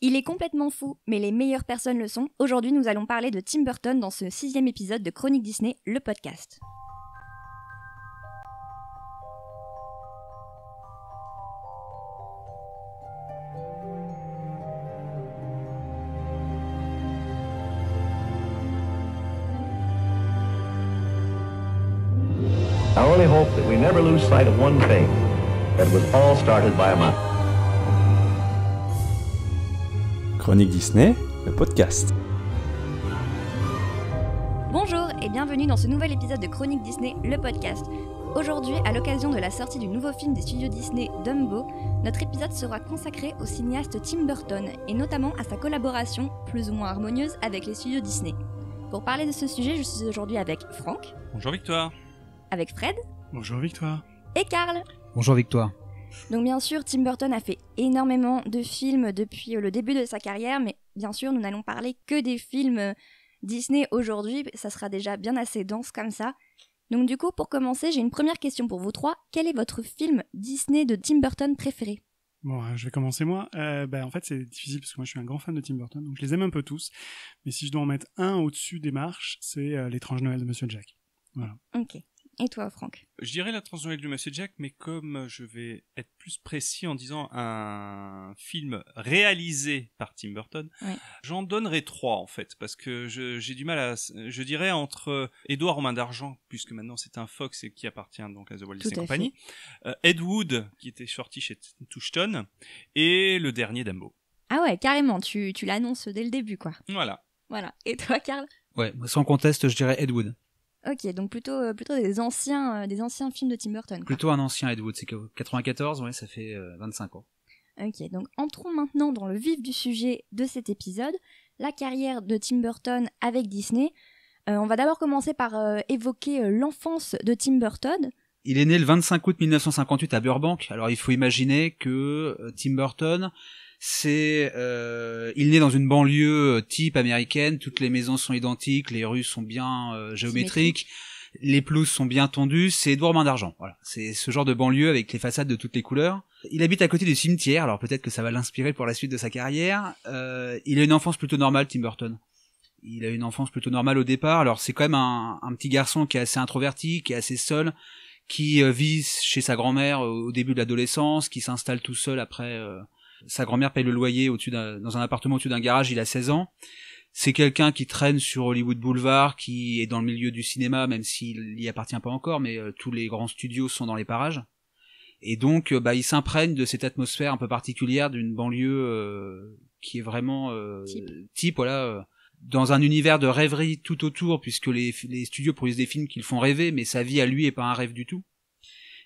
Il est complètement fou, mais les meilleures personnes le sont. Aujourd'hui, nous allons parler de Tim Burton dans ce 6e épisode de Chronique Disney, le podcast. I only hope that we never lose sight of one thing, that it was all started by a mouse. Chronique Disney, le podcast. Bonjour et bienvenue dans ce nouvel épisode de Chronique Disney, le podcast. Aujourd'hui, à l'occasion de la sortie du nouveau film des studios Disney, Dumbo, notre épisode sera consacré au cinéaste Tim Burton et notamment à sa collaboration plus ou moins harmonieuse avec les studios Disney. Pour parler de ce sujet, je suis aujourd'hui avec Franck. Bonjour Victoire. Avec Fred. Bonjour Victoire. Et Karl. Bonjour Victoire. Donc bien sûr, Tim Burton a fait énormément de films depuis le début de sa carrière, mais bien sûr, nous n'allons parler que des films Disney aujourd'hui, ça sera déjà bien assez dense comme ça. Donc du coup, pour commencer, j'ai une première question pour vous trois. Quel est votre film Disney de Tim Burton préféré ? Bon, je vais commencer moi. En fait, c'est difficile parce que moi, je suis un grand fan de Tim Burton, donc je les aime un peu tous. Mais si je dois en mettre un au-dessus des marches, c'est L'étrange Noël de Monsieur Jack. Voilà. Ok. Et toi, Franck ? Je dirais L'étrange Noël de Monsieur Jack, mais comme je vais être plus précis en disant un film réalisé par Tim Burton, ouais. J'en donnerai 3 en fait, parce que j'ai du mal à... Je dirais entre Édouard aux mains d'argent, puisque maintenant c'est un Fox et qui appartient donc à The Walt Disney Company, Ed Wood, qui était sorti chez Touchstone, et le dernier Dumbo. Ah ouais, carrément, tu l'annonces dès le début, quoi. Voilà. Et toi, Karl ? Ouais, sans conteste, je dirais Ed Wood. Ok, donc plutôt des anciens films de Tim Burton, quoi. Plutôt un ancien Ed Wood, c'est que 94, ouais, ça fait 25 ans. Ok, donc entrons maintenant dans le vif du sujet de cet épisode, la carrière de Tim Burton avec Disney. On va d'abord commencer par évoquer l'enfance de Tim Burton. Il est né le 25 août 1958 à Burbank. Alors il faut imaginer que Tim Burton, il est né dans une banlieue type américaine, toutes les maisons sont identiques, les rues sont bien géométriques, les pelouses sont bien tondues, c'est Édouard aux mains d'argent. Voilà, c'est ce genre de banlieue avec les façades de toutes les couleurs. Il habite à côté du cimetière, alors peut-être que ça va l'inspirer pour la suite de sa carrière. Il a une enfance plutôt normale, Tim Burton. Il a une enfance plutôt normale au départ. Alors c'est quand même un petit garçon qui est assez introverti, qui est assez seul, qui vit chez sa grand-mère au début de l'adolescence, qui s'installe tout seul après. Sa grand-mère paye le loyer dans un appartement au-dessus d'un garage, il a 16 ans. C'est quelqu'un qui traîne sur Hollywood Boulevard, qui est dans le milieu du cinéma, même s'il y appartient pas encore, mais tous les grands studios sont dans les parages. Et donc, il s'imprègne de cette atmosphère un peu particulière d'une banlieue qui est vraiment type, voilà, dans un univers de rêverie tout autour, puisque les studios produisent des films qui le font rêver, mais sa vie à lui est pas un rêve du tout.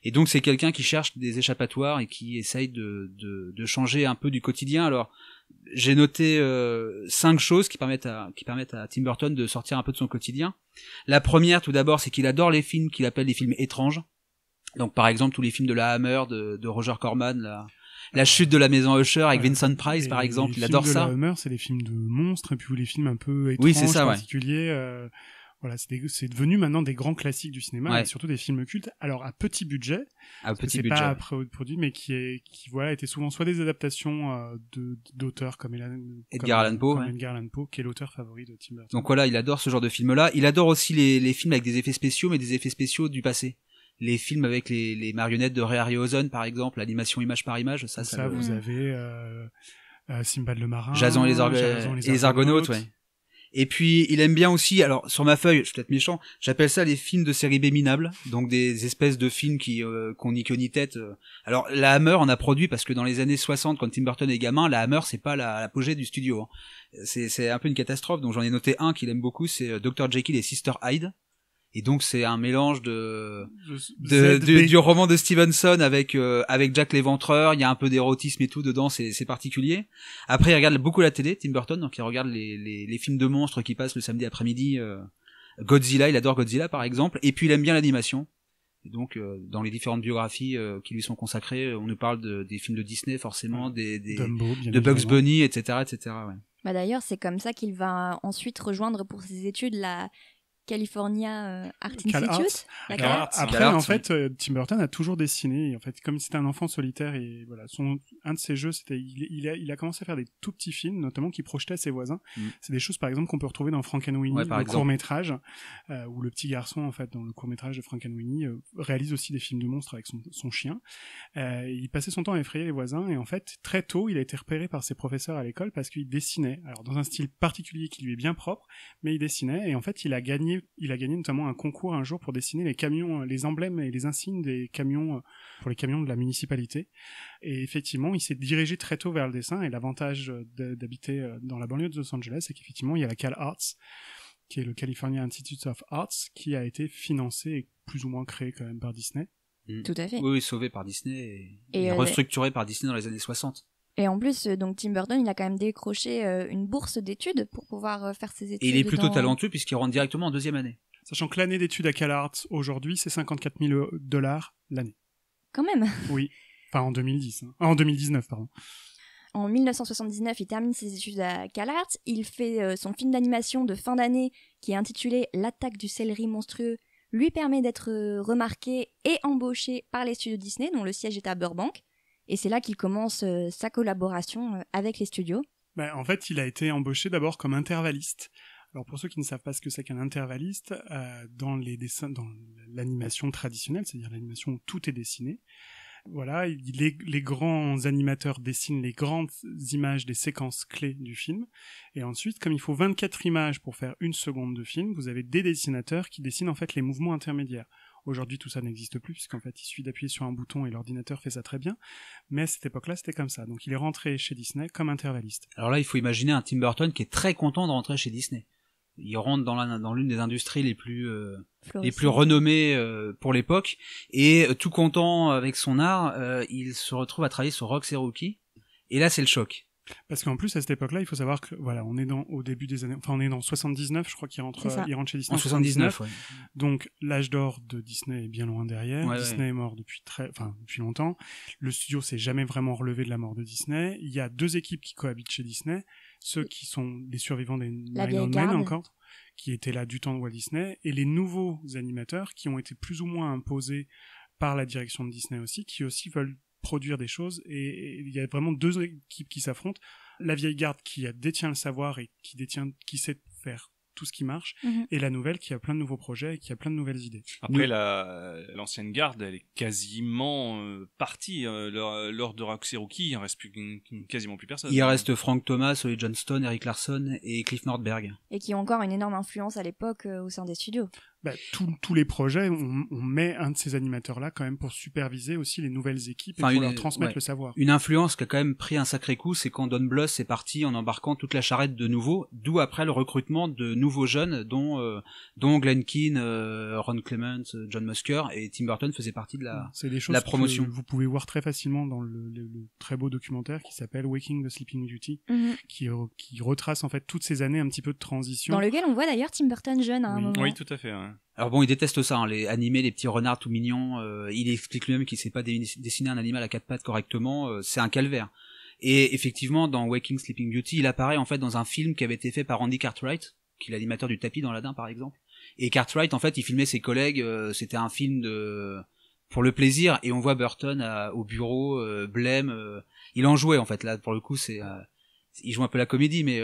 Et donc c'est quelqu'un qui cherche des échappatoires et qui essaye de changer un peu du quotidien. Alors j'ai noté 5 choses qui permettent à Tim Burton de sortir un peu de son quotidien. La première, tout d'abord, c'est qu'il adore les films qu'il appelle les films étranges. Donc par exemple tous les films de la Hammer, de Roger Corman, la chute de la maison Usher avec Vincent Price par exemple, il adore ça. Les films de la Hammer, c'est des films de monstres et puis les films un peu étranges, oui, c'est ça, particuliers. Voilà, c'est devenu maintenant des grands classiques du cinéma, ouais. Et surtout des films cultes. Alors à petit budget, c'est pas produit, mais qui étaient souvent soit des adaptations d'auteurs comme Edgar Allan Poe, qui est l'auteur favori de Tim Burton. Donc voilà, il adore ce genre de films-là. Il adore aussi les films avec des effets spéciaux, mais des effets spéciaux du passé. Les films avec les marionnettes de Ray Harryhausen, par exemple, l'animation image par image, ça vous avez Simbad le marin, Jason et les Argonautes, ouais. Et puis, il aime bien aussi, alors, sur ma feuille, je suis peut-être méchant, j'appelle ça les films de série B minables, donc des espèces de films qu'on n'y queue ni tête. Alors, la Hammer en a produit, parce que dans les années 60, quand Tim Burton est gamin, la Hammer, c'est pas l'apogée du studio, hein. C'est un peu une catastrophe, donc j'en ai noté un qu'il aime beaucoup, c'est Dr. Jekyll et Sister Hyde. Et donc c'est un mélange du roman de Stevenson avec Jack l'Éventreur, il y a un peu d'érotisme et tout dedans, c'est particulier. Après il regarde beaucoup la télé, Tim Burton, donc il regarde les films de monstres qui passent le samedi après-midi, Godzilla, il adore Godzilla par exemple, et puis il aime bien l'animation. Et donc dans les différentes biographies qui lui sont consacrées, on nous parle des films de Disney forcément, Dumbo, de Bugs Bunny, etc., etc. Ouais. D'ailleurs, c'est comme ça qu'il va ensuite rejoindre pour ses études California Art Cal Institute. Arts. Cal Arts. Après, Cal Arts, en fait, Tim Burton a toujours dessiné. Et en fait, comme c'était un enfant solitaire, et voilà, un de ses jeux, c'était, il a commencé à faire des tout petits films, notamment qui projetaient ses voisins. C'est des choses, par exemple, qu'on peut retrouver dans Frankenweenie, le court-métrage, où le petit garçon, en fait, dans le court-métrage de Frankenweenie, réalise aussi des films de monstres avec son chien. Il passait son temps à effrayer les voisins, et en fait, très tôt, il a été repéré par ses professeurs à l'école parce qu'il dessinait. Alors, dans un style particulier qui lui est bien propre, mais il dessinait, et en fait, il a gagné notamment un concours un jour pour dessiner les camions, les emblèmes et les insignes des camions, pour les camions de la municipalité. Et effectivement, il s'est dirigé très tôt vers le dessin, et l'avantage d'habiter dans la banlieue de Los Angeles, c'est qu'effectivement, il y a la Cal Arts, qui est le California Institute of Arts, qui a été financé et plus ou moins créé quand même par Disney. Tout à fait. Oui, sauvé par Disney et restructuré par Disney dans les années 60. Et en plus, donc Tim Burton, il a quand même décroché une bourse d'études pour pouvoir faire ses études. Et il est plutôt talentueux puisqu'il rentre directement en deuxième année. Sachant que l'année d'études à Cal Arts, aujourd'hui, c'est $54,000 l'année. Quand même. Oui. Enfin, en 2010. En 2019, pardon. En 1979, il termine ses études à Cal Arts. Il fait son film d'animation de fin d'année qui est intitulé L'attaque du céleri monstrueux, lui permet d'être remarqué et embauché par les studios Disney, dont le siège est à Burbank. Et c'est là qu'il commence sa collaboration avec les studios. En fait, il a été embauché d'abord comme intervalliste. Alors pour ceux qui ne savent pas ce que c'est qu'un intervalliste, dans les dessins, dans l'animation traditionnelle, c'est-à-dire l'animation où tout est dessiné, voilà, les grands animateurs dessinent les grandes images des séquences clés du film, et ensuite, comme il faut 24 images pour faire une seconde de film, vous avez des dessinateurs qui dessinent en fait les mouvements intermédiaires. Aujourd'hui, tout ça n'existe plus, puisqu'en fait, il suffit d'appuyer sur un bouton et l'ordinateur fait ça très bien. Mais à cette époque-là, c'était comme ça. Donc, il est rentré chez Disney comme intervalliste. Alors là, il faut imaginer un Tim Burton qui est très content de rentrer chez Disney. Il rentre dans l'une des industries les plus renommées pour l'époque, et tout content avec son art, il se retrouve à travailler sur Rox et Rookie. Et là, c'est le choc. Parce qu'en plus, à cette époque-là, il faut savoir que, voilà, on est au début des années, enfin, on est dans 79, je crois qu'il rentre chez Disney. En 79, ouais. Donc, l'âge d'or de Disney est bien loin derrière. Ouais, Disney est mort depuis longtemps. Le studio s'est jamais vraiment relevé de la mort de Disney. Il y a deux équipes qui cohabitent chez Disney. Ceux qui sont les survivants des Nine Old Men encore, qui étaient là du temps de Walt Disney, et les nouveaux animateurs qui ont été plus ou moins imposés par la direction de Disney aussi, qui aussi veulent produire des choses, et il y a vraiment deux équipes qui s'affrontent. La vieille garde qui détient le savoir et qui sait faire tout ce qui marche, et la nouvelle qui a plein de nouveaux projets et qui a plein de nouvelles idées. Après, l'ancienne garde, elle est quasiment partie. Lors de Rox et Rookie, il ne reste quasiment plus personne. Il reste Frank Thomas, Ollie Johnston, Eric Larson et Cliff Nordberg. Et qui ont encore une énorme influence à l'époque au sein des studios. Tous les projets, on met un de ces animateurs-là quand même pour superviser aussi les nouvelles équipes et pour leur transmettre le savoir. Une influence qui a quand même pris un sacré coup, c'est quand Don Bluth est parti en embarquant toute la charrette de nouveaux, d'où après le recrutement de nouveaux jeunes, dont Glenn Keane, Ron Clements, John Musker, et Tim Burton faisait partie de la promotion. Que vous pouvez voir très facilement dans le très beau documentaire qui s'appelle Waking the Sleeping Beauty, qui retrace en fait toutes ces années un petit peu de transition. Dans lequel on voit d'ailleurs Tim Burton jeune à un moment. Oui, tout à fait. Ouais. Alors bon, il déteste ça, les animer les petits renards tout mignons. Il explique lui-même qu'il sait pas dessiner un animal à quatre pattes correctement. C'est un calvaire. Et effectivement, dans Waking Sleeping Beauty, il apparaît en fait dans un film qui avait été fait par Andy Cartwright, qui est l'animateur du tapis dans l'Aladin par exemple. Et Cartwright, en fait, il filmait ses collègues. C'était un film pour le plaisir. Et on voit Burton au bureau, blême. Il en jouait en fait. Là, pour le coup, il joue un peu la comédie, mais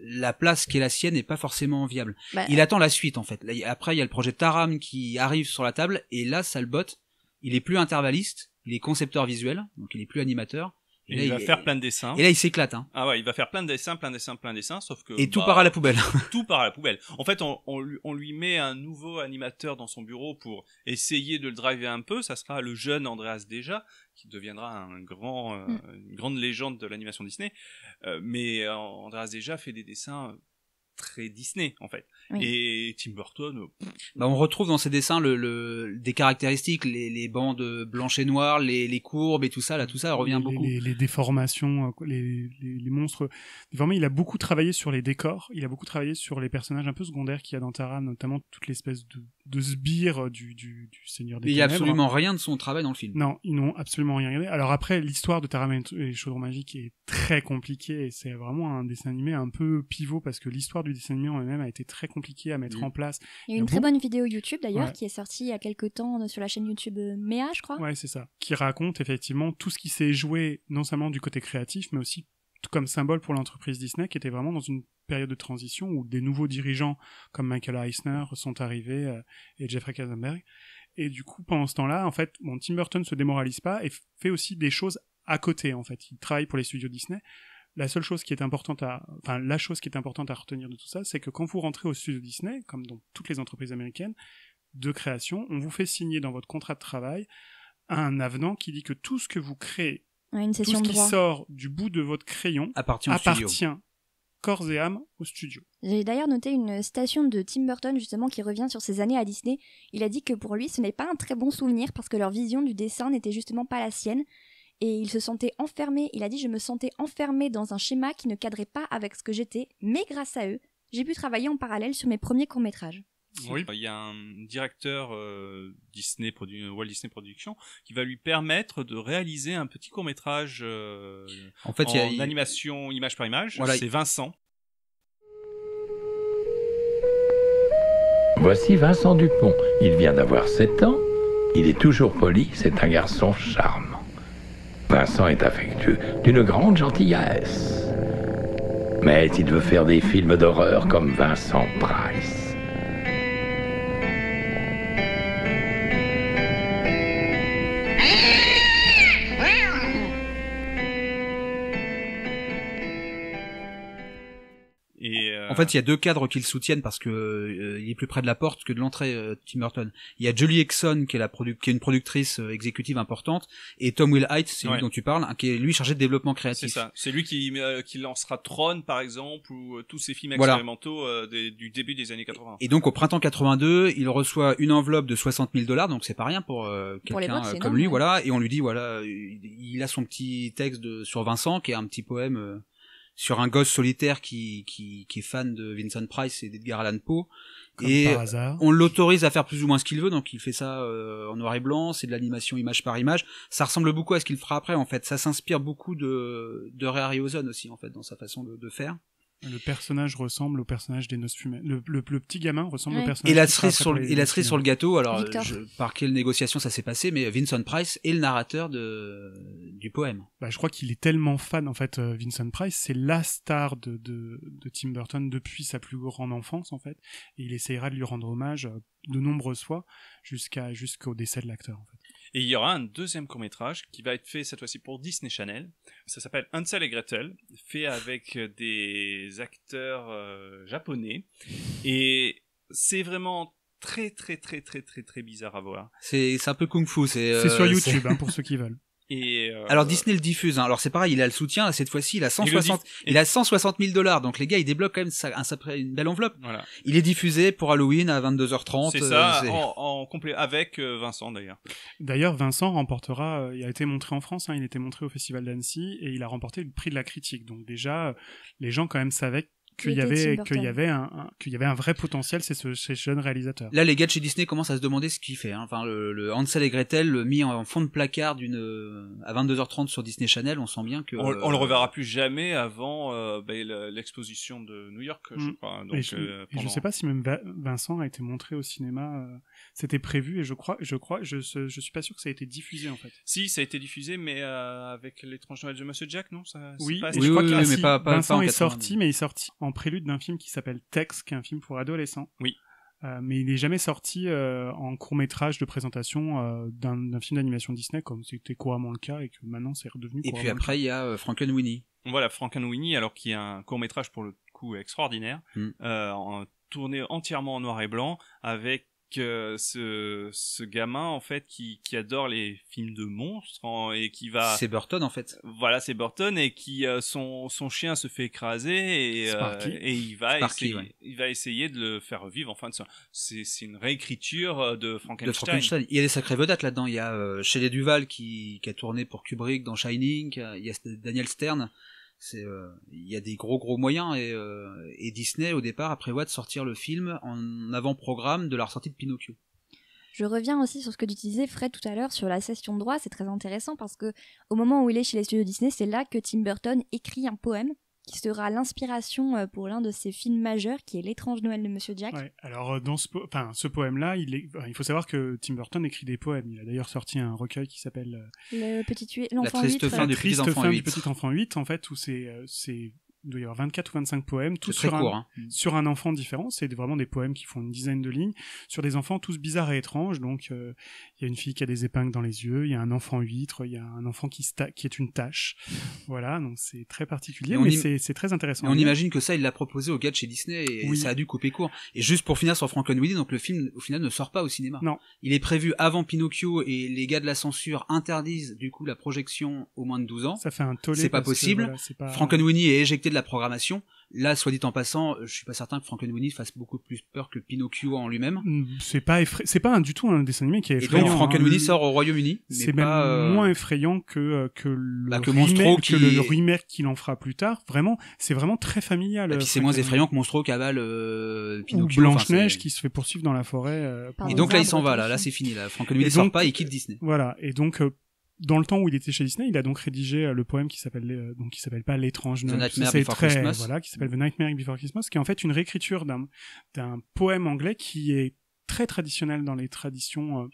la place qui est la sienne n'est pas forcément viable. Il attend la suite, en fait. Là, après, il y a le projet Taram qui arrive sur la table, et là, ça le botte. Il est plus intervalliste, il est concepteur visuel, donc il est plus animateur. Et là, il va faire plein de dessins. Et là, il s'éclate. Ah ouais, il va faire plein de dessins, sauf que... Et tout part à la poubelle. Tout part à la poubelle. En fait, on lui met un nouveau animateur dans son bureau pour essayer de le driver un peu. Ça sera le jeune Andreas Deja, qui deviendra une grande légende de l'animation Disney. Mais Andreas Deja fait des dessins très Disney, en fait. Oui. Et Tim Burton... on retrouve dans ses dessins des caractéristiques, les bandes blanches et noires, les courbes et tout ça revient beaucoup. Les déformations, les monstres. Vraiment, il a beaucoup travaillé sur les décors, il a beaucoup travaillé sur les personnages un peu secondaires qu'il y a dans Taram, notamment toute l'espèce de sbire du Seigneur des Ténèbres. Il n'y a absolument rien de son travail dans le film. Non, ils n'ont absolument rien regardé. Alors après, l'histoire de Taram et les Chaudrons Magiques est très compliquée, et c'est vraiment un dessin animé un peu pivot, parce que l'histoire du le dessin animé en lui-même a été très compliqué à mettre en place. Il y a une très bonne vidéo YouTube d'ailleurs qui est sortie il y a quelques temps sur la chaîne YouTube Méa, je crois. Ouais, c'est ça. Qui raconte effectivement tout ce qui s'est joué, non seulement du côté créatif, mais aussi comme symbole pour l'entreprise Disney, qui était vraiment dans une période de transition où des nouveaux dirigeants comme Michael Eisner sont arrivés et Jeffrey Katzenberg. Et du coup, pendant ce temps-là, en fait, Tim Burton se démoralise pas et fait aussi des choses à côté, en fait. Il travaille pour les studios Disney. La chose qui est importante à retenir de tout ça, c'est que quand vous rentrez au studio Disney, comme dans toutes les entreprises américaines de création, on vous fait signer dans votre contrat de travail un avenant qui dit que tout ce que vous créez, une tout ce qui sort du bout de votre crayon appartient corps et âme au studio. J'ai d'ailleurs noté une citation de Tim Burton justement qui revient sur ses années à Disney. Il a dit que pour lui ce n'est pas un très bon souvenir parce que leur vision du dessin n'était justement pas la sienne et il se sentait enfermé. Il a dit « Je me sentais enfermé dans un schéma qui ne cadrait pas avec ce que j'étais, mais grâce à eux, j'ai pu travailler en parallèle sur mes premiers courts-métrages. » Oui, il y a un directeur Walt Disney Productions qui va lui permettre de réaliser un petit court-métrage en animation image par image. Voilà. C'est Vincent. Voici Vincent Dupont. Il vient d'avoir 7 ans. Il est toujours poli. C'est un garçon charmant. Vincent est affectueux, d'une grande gentillesse. Mais il veut faire des films d'horreur comme Vincent Price. En fait, il y a deux cadres qui le soutiennent parce que il est plus près de la porte que de l'entrée, Tim Burton. Il y a Julie Exon qui est une productrice exécutive importante, et Tom Will-Height, c'est lui dont tu parles, qui est lui chargé de développement créatif. C'est ça. C'est lui qui lancera Tron par exemple, ou tous ces films expérimentaux du début des années 80. Et donc au printemps 82, il reçoit une enveloppe de $60,000, donc c'est pas rien pour quelqu'un comme lui, voilà. Et on lui dit il a son petit texte sur Vincent qui est un petit poème. Sur un gosse solitaire qui est fan de Vincent Price et d'Edgar Allan Poe. Et on l'autorise à faire plus ou moins ce qu'il veut, donc il fait ça en noir et blanc, c'est de l'animation image par image. Ça ressemble beaucoup à ce qu'il fera après, en fait. Ça s'inspire beaucoup de Ray Harryhausen aussi, en fait, dans sa façon de faire. Le personnage ressemble au personnage des Noces Fumées. Le petit gamin ressemble au personnage. Et la cerise sur le gâteau. Alors, par quelle négociation ça s'est passé, mais Vincent Price est le narrateur du poème. Je crois qu'il est tellement fan, en fait, Vincent Price, c'est la star de Tim Burton depuis sa plus grande enfance, en fait. Et il essaiera de lui rendre hommage de nombreuses fois jusqu'au décès de l'acteur, en fait. Et il y aura un deuxième court-métrage qui va être fait cette fois-ci pour Disney Channel. Ça s'appelle Hansel et Gretel, fait avec des acteurs japonais. Et c'est vraiment très très très très très très bizarre à voir. C'est un peu kung-fu. C'est sur YouTube pour ceux qui veulent. Alors Disney le diffuse, hein. Alors c'est pareil, il a le soutien, là, cette fois-ci il a $160,000, donc les gars ils débloquent quand même une belle enveloppe. Voilà. Il est diffusé pour Halloween à 22h30. C'est ça, en complet avec Vincent d'ailleurs. D'ailleurs Vincent remportera, il a été montré en France, hein, il était montré au Festival d'Annecy et il a remporté le prix de la critique. Donc déjà les gens quand même savaient qu'il y avait un vrai potentiel chez jeune réalisateur. Là, les gars de chez Disney commencent à se demander ce qu'il fait, hein. Enfin, le Hansel et Gretel mis en fond de placard à 22h30 sur Disney Channel, on sent bien que on le reverra plus jamais avant l'exposition de New York, je crois. Donc, je sais pas si même Vincent a été montré au cinéma. C'était prévu et je suis pas sûr que ça a été diffusé en fait. Si, ça a été diffusé, mais avec l'étrange Noël de Monsieur Jack, non? Mais pas Vincent est sorti, mais il est sorti en prélude d'un film qui s'appelle Tex, qui est un film pour adolescents. Oui. Mais il n'est jamais sorti en court-métrage de présentation d'un film d'animation Disney, comme c'était couramment le cas, et que maintenant c'est redevenu couramment. Et puis après, il y a Frankenweenie. Voilà, Frankenweenie, alors qui est un court-métrage pour le coup extraordinaire, tourné entièrement en noir et blanc, avec ce gamin en fait qui adore les films de monstres et qui va c'est Burton en fait. Voilà, c'est Burton et qui son chien se fait écraser et il va essayer de le faire revivre. Enfin, c'est une réécriture de Frankenstein. Il y a des sacrées vedettes là-dedans. Il y a Shelley Duvall qui a tourné pour Kubrick dans Shining. Il y a Daniel Stern. Il y a des gros moyens et Disney au départ prévoit de sortir le film en avant-programme de la ressortie de Pinocchio. Je reviens aussi sur ce que tu disais Fred tout à l'heure sur la cession de droit, c'est très intéressant parce que au moment où il est chez les studios Disney, c'est là que Tim Burton écrit un poème qui sera l'inspiration pour l'un de ses films majeurs, qui est L'étrange Noël de Monsieur Jack. Ouais, alors dans ce poème-là, il faut savoir que Tim Burton écrit des poèmes. Il a d'ailleurs sorti un recueil qui s'appelle l'enfant 8. La triste fin du petit enfant 8, en fait, où il doit y avoir 24 ou 25 poèmes, tous sur un enfant différent. C'est vraiment des poèmes qui font une dizaine de lignes, sur des enfants tous bizarres et étranges. Donc, il y a une fille qui a des épingles dans les yeux, il y a un enfant huître, il y a un enfant qui est une tache. Voilà, donc c'est très particulier, mais c'est très intéressant. Et on imagine que ça, il l'a proposé au gars de chez Disney, et ça a dû couper court. Et juste pour finir sur Frankenweenie, donc le film, au final, ne sort pas au cinéma. Non. Il est prévu avant Pinocchio, et les gars de la censure interdisent, du coup, la projection aux moins de 12 ans. Ça fait un tollé. C'est pas possible. Frankenweenie est éjecté de la programmation. Là, soit dit en passant, je suis pas certain que Frankenweenie fasse beaucoup plus peur que Pinocchio en lui-même. C'est pas du tout un dessin animé qui est effrayant. Et donc Frankenweenie sort au Royaume-Uni. C'est même moins effrayant que le remake qu'il en fera plus tard. Vraiment, c'est vraiment très familial. Et puis c'est moins effrayant que Monstro cavale Pinocchio. Ou Blanche-Neige qui se fait poursuivre dans la forêt. Et donc là, il s'en va. Là, c'est fini. Là, Frankenweenie sort pas, il quitte Disney. Voilà. Et donc dans le temps où il était chez Disney, il a donc rédigé le poème qui s'appelle pas L'étrange Noël, qui s'appelle The Nightmare Before Christmas, qui est en fait une réécriture d'un poème anglais qui est très traditionnel dans les traditions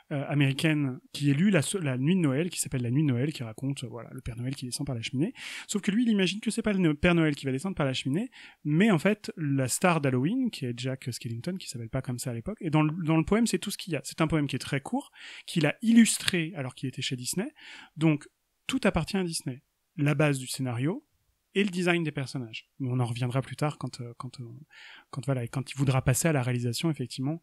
américaine, qui est lu la nuit de Noël, qui s'appelle La Nuit de Noël, qui raconte le Père Noël qui descend par la cheminée. Sauf que lui, il imagine que c'est pas le Père Noël qui va descendre par la cheminée, mais en fait la star d'Halloween, qui est Jack Skellington, qui s'appelle pas comme ça à l'époque. Et dans le poème, c'est tout ce qu'il y a. C'est un poème qui est très court, qu'il a illustré alors qu'il était chez Disney. Donc tout appartient à Disney. La base du scénario et le design des personnages. Mais on en reviendra plus tard quand il voudra passer à la réalisation effectivement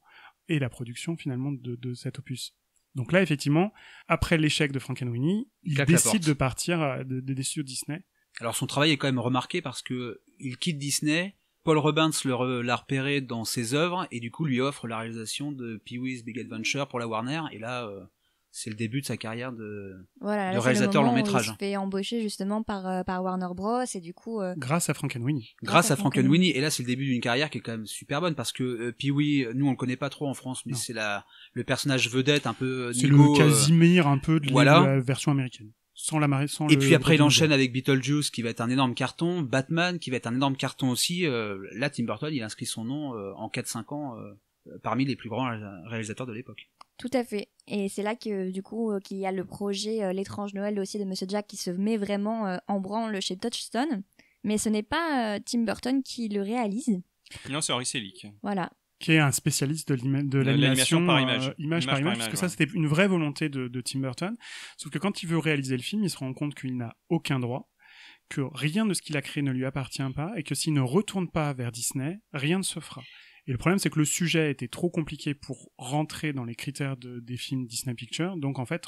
et la production finalement de cet opus. Donc là effectivement, après l'échec de Frankenweenie, il décide de partir des studios Disney. Alors son travail est quand même remarqué parce que il quitte Disney, Paul Rubens l'a repéré dans ses œuvres et du coup lui offre la réalisation de Pee-wee's Big Adventure pour la Warner, et là c'est le début de sa carrière de réalisateur long métrage. Il se fait embaucher justement par Warner Bros et du coup grâce à Frankenweenie. Grâce à Frankenweenie, et là c'est le début d'une carrière qui est quand même super bonne parce que Pee-wee, nous on le connaît pas trop en France, mais c'est le personnage vedette un peu. C'est le Casimir un peu de la version américaine. Et puis après il enchaîne avec Beetlejuice qui va être un énorme carton, Batman qui va être un énorme carton aussi. Là Tim Burton il inscrit son nom en 4-5 ans parmi les plus grands réalisateurs de l'époque. Tout à fait. Et c'est là que du coup qu'il y a le projet L'étrange Noël aussi de Monsieur Jack qui se met vraiment en branle chez Touchstone. Mais ce n'est pas Tim Burton qui le réalise. Non, c'est Henry Selick. Voilà. Qui est un spécialiste de l'animation par image, parce que ça c'était une vraie volonté de Tim Burton. Sauf que quand il veut réaliser le film, il se rend compte qu'il n'a aucun droit, que rien de ce qu'il a créé ne lui appartient pas, et que s'il ne retourne pas vers Disney, rien ne se fera. Et le problème, c'est que le sujet était trop compliqué pour rentrer dans les critères des films Disney Pictures, donc en fait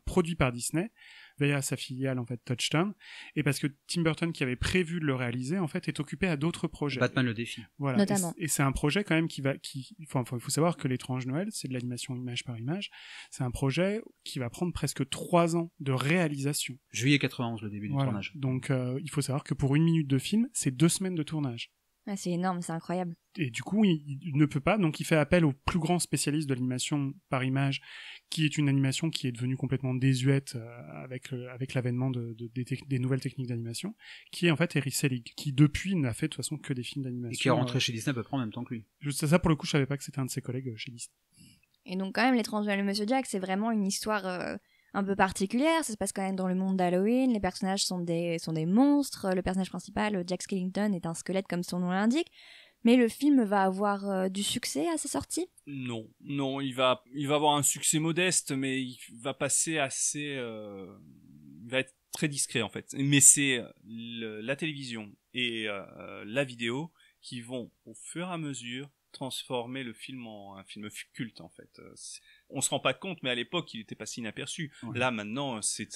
produit par Disney via sa filiale en fait Touchstone, et parce que Tim Burton qui avait prévu de le réaliser en fait est occupé à d'autres projets. Batman le défi. Voilà. Notamment. Et c'est un projet quand même il faut savoir que L'étrange Noël, c'est de l'animation image par image. C'est un projet qui va prendre presque 3 ans de réalisation. Juillet 91 le début du tournage. Donc il faut savoir que pour 1 minute de film, c'est 2 semaines de tournage. Ah, c'est énorme, c'est incroyable. Et du coup, il ne peut pas, donc il fait appel au plus grand spécialiste de l'animation par image, qui est une animation qui est devenue complètement désuète avec l'avènement des nouvelles techniques d'animation, qui est en fait Henry Selick, qui depuis n'a fait de toute façon que des films d'animation. Et qui est rentré chez Disney à peu près en même temps que lui. Juste ça, pour le coup, je savais pas que c'était un de ses collègues chez Disney. Et donc quand même, L'étrange Noël de Monsieur Jack, c'est vraiment une histoire un peu particulière. Ça se passe quand même dans le monde d'Halloween. Les personnages sont des monstres. Le personnage principal, Jack Skellington, est un squelette comme son nom l'indique. Mais le film va avoir du succès à sa sortie ? Non, il va avoir un succès modeste, mais il va passer assez... il va être très discret en fait. Mais c'est la télévision et la vidéo qui vont au fur et à mesure transformer le film en un film culte en fait. On se rend pas compte, mais à l'époque il était passé inaperçu. Ouais. Là maintenant c'est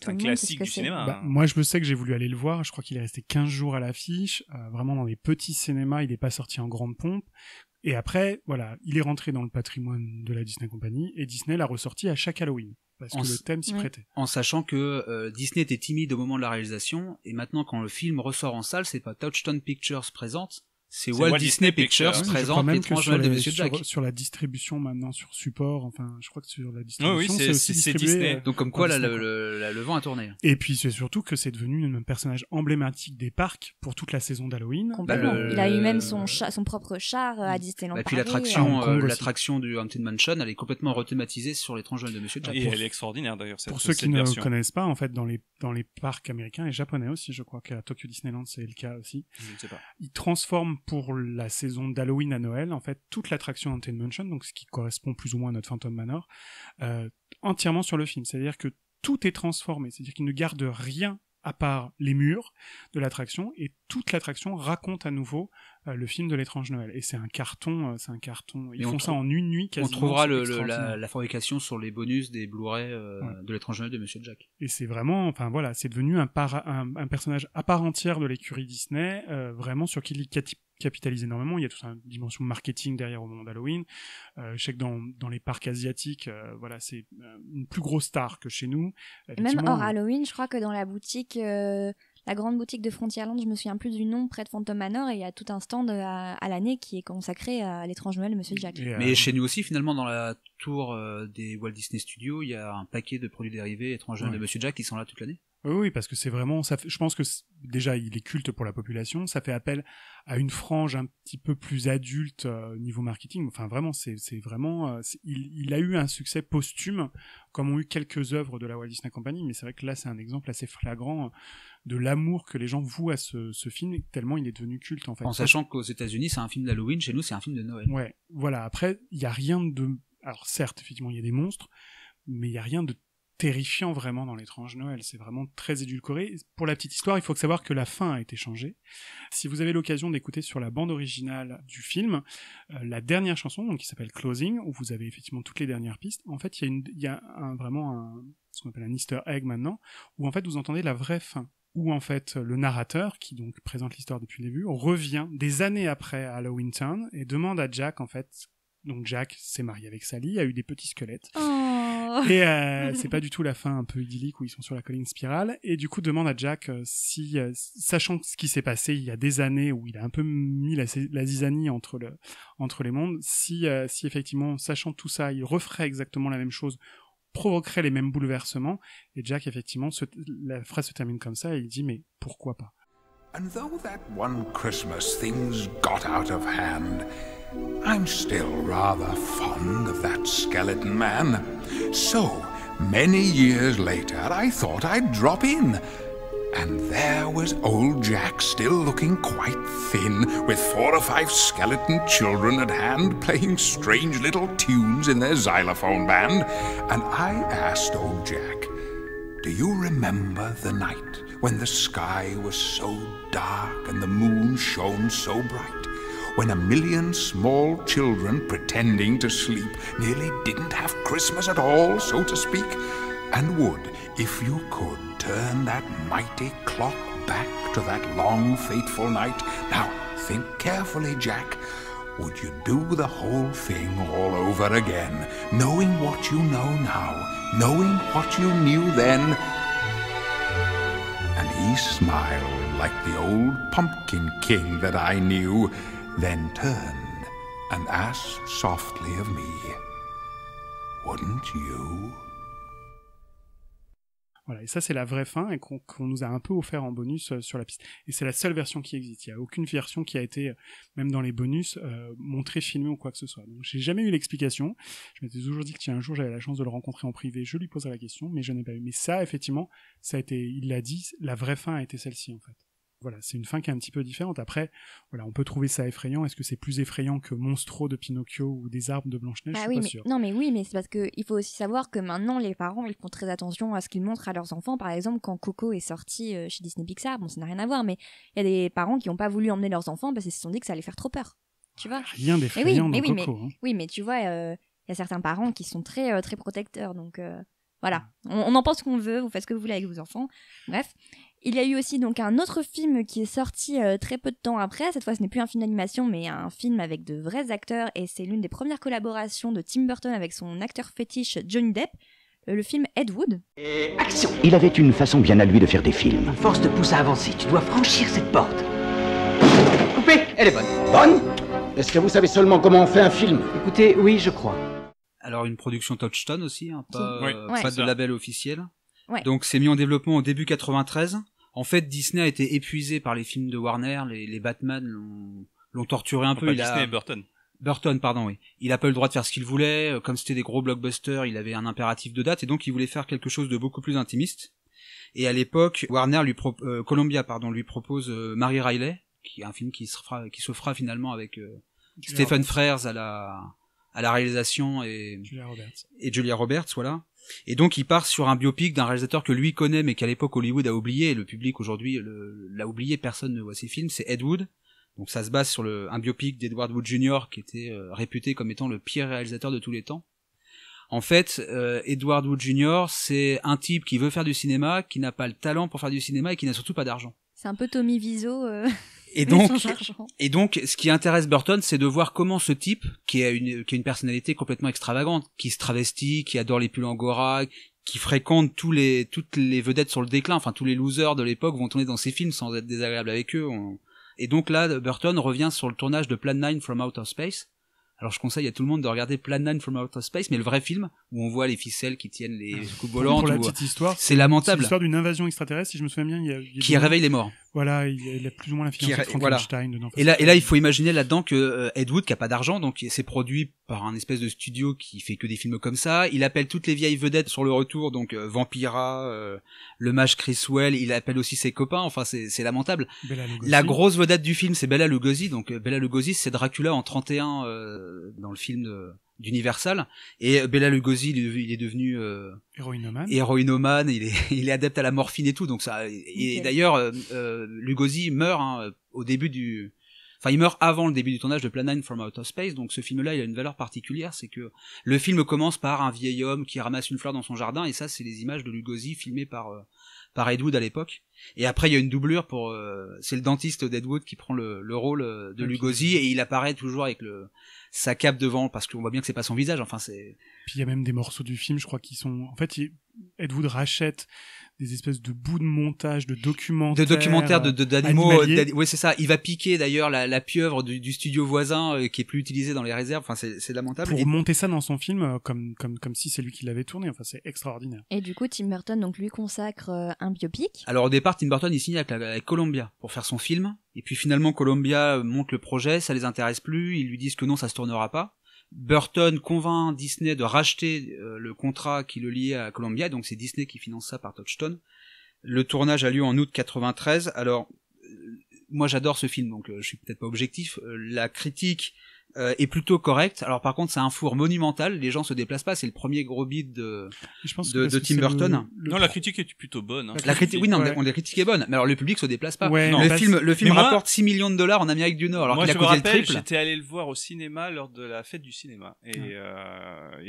un classique du cinéma. Moi je sais que j'ai voulu aller le voir, je crois qu'il est resté 15 jours à l'affiche, vraiment dans des petits cinémas, il est pas sorti en grande pompe. Et après, voilà, il est rentré dans le patrimoine de la Disney Company, et Disney l'a ressorti à chaque Halloween, parce que le thème s'y prêtait. En sachant que Disney était timide au moment de la réalisation, et maintenant quand le film ressort en salle, c'est pas Touchstone Pictures présente, C'est Walt Disney Pictures présente l'étrange Noël de Monsieur Jack. Sur la distribution maintenant, sur support, enfin, je crois que sur la distribution, c'est aussi distribué. Disney. Donc comme quoi, là, le vent a tourné. Et puis c'est surtout que c'est devenu un personnage emblématique des parcs pour toute la saison d'Halloween. Complètement. Il a eu même son propre char à Disneyland. Et puis l'attraction du Haunted Mansion, elle est complètement rethématisée sur l'étrange Noël de Monsieur Jack. Et elle est extraordinaire d'ailleurs. Pour ceux qui ne connaissent pas, en fait, dans les parcs américains et japonais aussi, je crois qu'à Tokyo Disneyland c'est le cas aussi. Je ne sais pas. Ils transforment pour la saison d'Halloween à Noël, en fait, toute l'attraction Haunted Mansion, donc ce qui correspond plus ou moins à notre Phantom Manor, entièrement sur le film. C'est-à-dire que tout est transformé. C'est-à-dire qu'ils ne gardent rien à part les murs de l'attraction, et toute l'attraction raconte à nouveau le film de l'étrange Noël. Et c'est un carton. Ils font ça en une nuit quasiment. On trouvera la fabrication sur les bonus des Blu-ray de l'étrange Noël de Monsieur Jack. Et c'est vraiment, enfin voilà, c'est devenu un personnage à part entière de l'écurie Disney, vraiment sur qui il capitalise énormément. Il y a toute une dimension marketing derrière au moment d'Halloween. Je sais que dans les parcs asiatiques, voilà, c'est une plus grosse star que chez nous. Même hors Halloween, je crois que dans la boutique, la grande boutique de Frontierland, je me souviens plus du nom, près de Phantom Manor, et il y a tout un stand à l'année qui est consacré à l'étrange Noël de Monsieur Jack. Mais chez nous aussi, finalement, dans la tour des Walt Disney Studios, il y a un paquet de produits dérivés étrange Noël de Monsieur Jack qui sont là toute l'année. Oui, parce que c'est vraiment, je pense que déjà il est culte pour la population, ça fait appel à une frange un petit peu plus adulte niveau marketing. Enfin vraiment, c'est vraiment, il a eu un succès posthume, comme ont eu quelques œuvres de la Walt Disney Company, mais c'est vrai que là c'est un exemple assez flagrant de l'amour que les gens vouent à ce film, tellement il est devenu culte en fait. En sachant qu'aux États-Unis c'est un film d'Halloween, chez nous c'est un film de Noël. Ouais, voilà. Après il y a rien de, alors certes effectivement il y a des monstres, mais il y a rien de terrifiant vraiment dans l'étrange Noël, c'est vraiment très édulcoré. Pour la petite histoire, il faut savoir que la fin a été changée. Si vous avez l'occasion d'écouter sur la bande originale du film, la dernière chanson, donc qui s'appelle Closing, où vous avez effectivement toutes les dernières pistes, en fait il y a vraiment ce qu'on appelle un Easter egg maintenant, où en fait vous entendez la vraie fin, où en fait le narrateur, qui donc présente l'histoire depuis le début, revient des années après à Halloween Town et demande à Jack, en fait, donc Jack s'est marié avec Sally, a eu des petits squelettes. Et c'est pas du tout la fin un peu idyllique où ils sont sur la colline spirale, et du coup demande à Jack si, sachant ce qui s'est passé il y a des années où il a un peu mis la zizanie entre les mondes, si effectivement, sachant tout ça, il referait exactement la même chose, provoquerait les mêmes bouleversements. Et Jack, effectivement, la phrase se termine comme ça, et il dit mais pourquoi pas. And though that one Christmas things got out of hand, I'm still rather fond of that skeleton man. So, many years later, I thought I'd drop in. And there was old Jack still looking quite thin, with 4 or 5 skeleton children at hand playing strange little tunes in their xylophone band. And I asked old Jack, do you remember the night when the sky was so dark and the moon shone so bright? When 1,000,000 small children pretending to sleep nearly didn't have Christmas at all, so to speak? And would, if you could, turn that mighty clock back to that long, fateful night? Now, think carefully, Jack. Would you do the whole thing all over again, knowing what you know now, knowing what you knew then? And he smiled like the old pumpkin king that I knew, then turned and asked softly of me, wouldn't you? Voilà, et ça c'est la vraie fin, et qu'on nous a un peu offert en bonus sur la piste. Et c'est la seule version qui existe. Il n'y a aucune version qui a été, même dans les bonus, montrée, filmée ou quoi que ce soit. Donc j'ai jamais eu l'explication. Je m'étais toujours dit que si un jour j'avais la chance de le rencontrer en privé, je lui poserais la question, mais je n'ai pas eu. Mais ça, effectivement, ça a été, il l'a dit, la vraie fin a été celle-ci en fait. Voilà, c'est une fin qui est un petit peu différente. Après, voilà, on peut trouver ça effrayant. Est-ce que c'est plus effrayant que Monstro de Pinocchio ou des arbres de Blanche-Neige? Je suis pas sûr. Non, mais oui, mais c'est parce que il faut aussi savoir que maintenant, les parents, ils font très attention à ce qu'ils montrent à leurs enfants. Par exemple, quand Coco est sorti chez Disney Pixar, bon, ça n'a rien à voir, mais il y a des parents qui n'ont pas voulu emmener leurs enfants parce qu'ils se sont dit que ça allait faire trop peur. Tu vois? Rien d'effrayant dans Coco. Oui, mais tu vois, il y a certains parents qui sont très, très protecteurs, donc voilà. On en pense qu'on veut, vous faites ce que vous voulez avec vos enfants. Bref. Il y a eu aussi donc un autre film qui est sorti très peu de temps après. Cette fois, ce n'est plus un film d'animation, mais un film avec de vrais acteurs. Et c'est l'une des premières collaborations de Tim Burton avec son acteur fétiche Johnny Depp. Le film Ed Wood. Et action! Il avait une façon bien à lui de faire des films. Force te pousse à avancer. Tu dois franchir cette porte. coupée. Elle est bonne. Bonne? Est-ce que vous savez seulement comment on fait un film? Écoutez, oui, je crois. Alors une production Touchstone aussi, hein, Ouais. pas de label officiel. Ouais. Donc c'est mis en développement au début 93. En fait, Disney a été épuisé par les films de Warner, les Batman l'ont torturé un peu. Disney et Burton. Burton, pardon, oui. Il a pas eu le droit de faire ce qu'il voulait. Comme c'était des gros blockbusters, il avait un impératif de date et donc il voulait faire quelque chose de beaucoup plus intimiste. Et à l'époque, Warner Columbia lui propose Mary Riley, qui est un film qui se fera finalement avec Stephen Frears à la réalisation et Julia Roberts, voilà. Et donc il part sur un biopic d'un réalisateur que lui connaît mais qu'à l'époque Hollywood a oublié et le public aujourd'hui l'a oublié, personne ne voit ses films, c'est Ed Wood. Donc ça se base sur un biopic d'Edward Wood Jr. qui était réputé comme étant le pire réalisateur de tous les temps. En fait, Edward Wood Jr. c'est un type qui veut faire du cinéma, qui n'a pas le talent pour faire du cinéma et qui n'a surtout pas d'argent. C'est un peu Tommy Wiseau. Et donc, ce qui intéresse Burton, c'est de voir comment ce type, qui a une personnalité complètement extravagante, qui se travestit, qui adore les pulls angora, qui fréquente toutes les vedettes sur le déclin, enfin tous les losers de l'époque vont tourner dans ses films sans être désagréables avec eux. Et donc là, Burton revient sur le tournage de Plan 9 from Outer Space. Alors je conseille à tout le monde de regarder Plan 9 from Outer Space, mais le vrai film où on voit les ficelles qui tiennent les coupes volantes. Pour la petite histoire, c'est lamentable. C'est l'histoire d'une invasion extraterrestre, si je me souviens bien. Qui réveille les morts. Voilà, il a plus ou moins la fiancée de Frankenstein dedans. Et là, il faut imaginer là-dedans que Ed Wood, qui a pas d'argent, donc c'est produit par un espèce de studio qui fait que des films comme ça. Il appelle toutes les vieilles vedettes sur le retour, donc Vampira, le mage Criswell. Il appelle aussi ses copains. Enfin, c'est lamentable. La grosse vedette du film, c'est Bela Lugosi. Donc Bela Lugosi, c'est Dracula en 31 dans le film d'Universal. Et Bela Lugosi, il est devenu héroïnomane. Il est adepte à la morphine et tout. Donc ça. Et d'ailleurs, Lugosi meurt au début il meurt avant le début du tournage de Plan 9 from Outer Space. Donc ce film-là, il a une valeur particulière, c'est que le film commence par un vieil homme qui ramasse une fleur dans son jardin, et ça, c'est les images de Lugosi filmées par Ed Wood à l'époque. Et après, il y a une doublure c'est le dentiste d'Ed Wood qui prend le rôle de Lugosi, et il apparaît toujours avec sa cape devant, parce qu'on voit bien que c'est pas son visage. Enfin, c'est. Puis il y a même des morceaux du film, je crois, qui sont. En fait, Ed Wood rachète des espèces de bouts de montage, de documentaires d'animaux. Oui, c'est ça. Il va piquer d'ailleurs la pieuvre du studio voisin qui est plus utilisée dans les réserves. Enfin, c'est lamentable. Pour monter ça dans son film comme si c'est lui qui l'avait tourné. Enfin, c'est extraordinaire. Et du coup, Tim Burton donc lui consacre un biopic. Alors au départ, Tim Burton il signe avec Columbia pour faire son film. Et puis finalement, Columbia monte le projet, ça les intéresse plus. Ils lui disent que non, ça se tournera pas. Burton convainc Disney de racheter le contrat qui le liait à Columbia, donc c'est Disney qui finance ça par Touchstone. Le tournage a lieu en août 93. Alors, moi j'adore ce film, donc je suis peut-être pas objectif. La critique est plutôt correcte. Alors par contre, c'est un four monumental. Les gens se déplacent pas. C'est le premier gros beat de Tim Burton. Non, la critique est plutôt bonne. Hein. La critique, oui, non, la critique est bonne. Mais alors le public se déplace pas. Ouais, le film rapporte $6 millions en Amérique du Nord, alors qu'il a coûté le triple. J'étais allé le voir au cinéma lors de la fête du cinéma et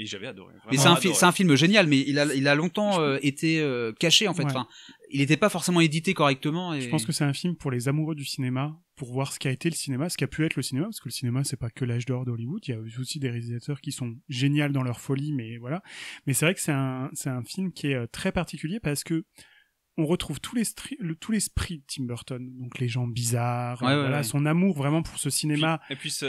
j'avais adoré. Mais c'est un film génial, mais il a longtemps été caché en fait. Ouais. Enfin, il n'était pas forcément édité correctement. Je pense que c'est un film pour les amoureux du cinéma, pour voir ce qu'a été le cinéma, ce qu'a pu être le cinéma, parce que le cinéma c'est pas que l'âge d'or d'Hollywood, il y a aussi des réalisateurs qui sont géniaux dans leur folie, mais voilà. Mais c'est vrai que c'est un film qui est très particulier parce que on retrouve tout l'esprit de Tim Burton, donc les gens bizarres, son amour vraiment pour ce cinéma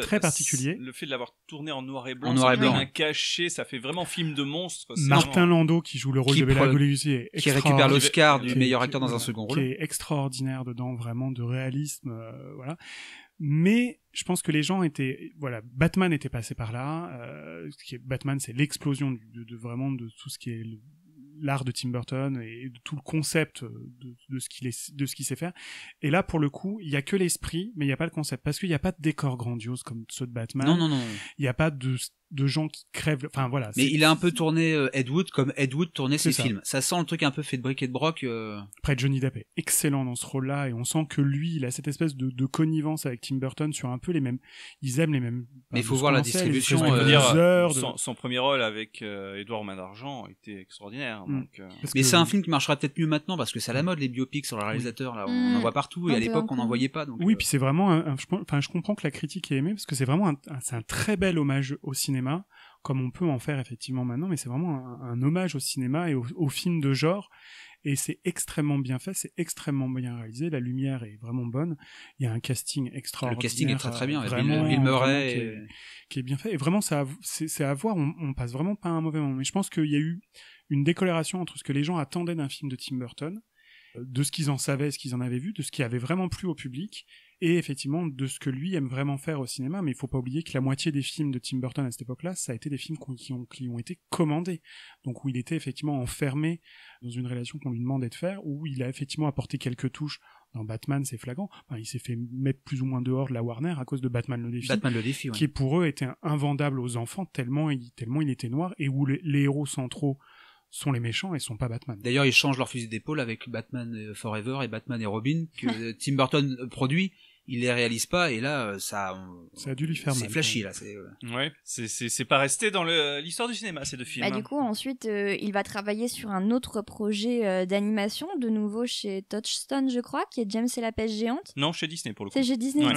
très particulier. Le fait de l'avoir tourné en noir et blanc, un cachet, ça fait vraiment film de monstre. Martin Landau qui joue le rôle de Bela Lugosi qui récupère l'Oscar du meilleur acteur dans un second rôle, qui est extraordinaire dedans, vraiment de réalisme, voilà. Mais je pense que les gens Batman était passé par là. Batman, c'est l'explosion vraiment de tout ce qui est l'art de Tim Burton et de tout le concept de ce qu'il sait faire. Et là, pour le coup, il y a que l'esprit, mais il y a pas le concept, parce qu'il y a pas de décor grandiose comme ceux de Batman. Non. Il y a pas de gens qui crèvent. Enfin voilà. Mais il a un peu tourné Ed Wood comme Ed Wood tournait ses films. Ça sent le truc un peu fait de bric et de broc. Après, Johnny Depp est excellent dans ce rôle-là, et on sent que lui, il a cette espèce de connivence avec Tim Burton sur un peu les mêmes. Ils aiment les mêmes. Mais il faut voir la distribution. Son premier rôle avec Édouard Main d'Argent était extraordinaire. Donc, mais c'est un film qui marchera peut-être mieux maintenant parce que c'est à la mode les biopics sur le réalisateur. Là, on en voit partout, et à l'époque on n'en voyait pas. Donc, oui, puis c'est vraiment. Je comprends que la critique est aimée parce que c'est vraiment c'est un très bel hommage au cinéma, comme on peut en faire effectivement maintenant, mais c'est vraiment un hommage au cinéma et au film de genre. et c'est extrêmement bien fait, c'est extrêmement bien réalisé, la lumière est vraiment bonne, il y a un casting extraordinaire. Le casting est très bien, vraiment, Bill Murray qui est bien fait, et vraiment c'est à voir, on passe vraiment pas un mauvais moment, mais je pense qu'il y a eu une décoloration entre ce que les gens attendaient d'un film de Tim Burton, de ce qu'ils en savaient, ce qu'ils en avaient vu, de ce qui avait vraiment plu au public, et effectivement de ce que lui aime vraiment faire au cinéma. Mais il faut pas oublier que la moitié des films de Tim Burton à cette époque-là, ça a été des films qui ont été commandés, donc où il était effectivement enfermé dans une relation qu'on lui demandait de faire, où il a effectivement apporté quelques touches. Dans Batman, c'est flagrant. Enfin, il s'est fait mettre plus ou moins dehors de la Warner à cause de Batman le défi, qui pour eux était invendable aux enfants tellement il était noir, et où les héros centraux sont les méchants et sont pas Batman. D'ailleurs, ils changent leur fusil d'épaule avec Batman Forever et Batman et Robin que Tim Burton produit. Il les réalise pas, et là ça a dû lui faire mal. C'est flashy là. C'est pas resté dans l'histoire du cinéma ces deux films. Du coup, ensuite, il va travailler sur un autre projet d'animation, de nouveau chez Touchstone, je crois, qui est James et la pêche géante. Non, chez Disney pour le coup. C'est chez Disney.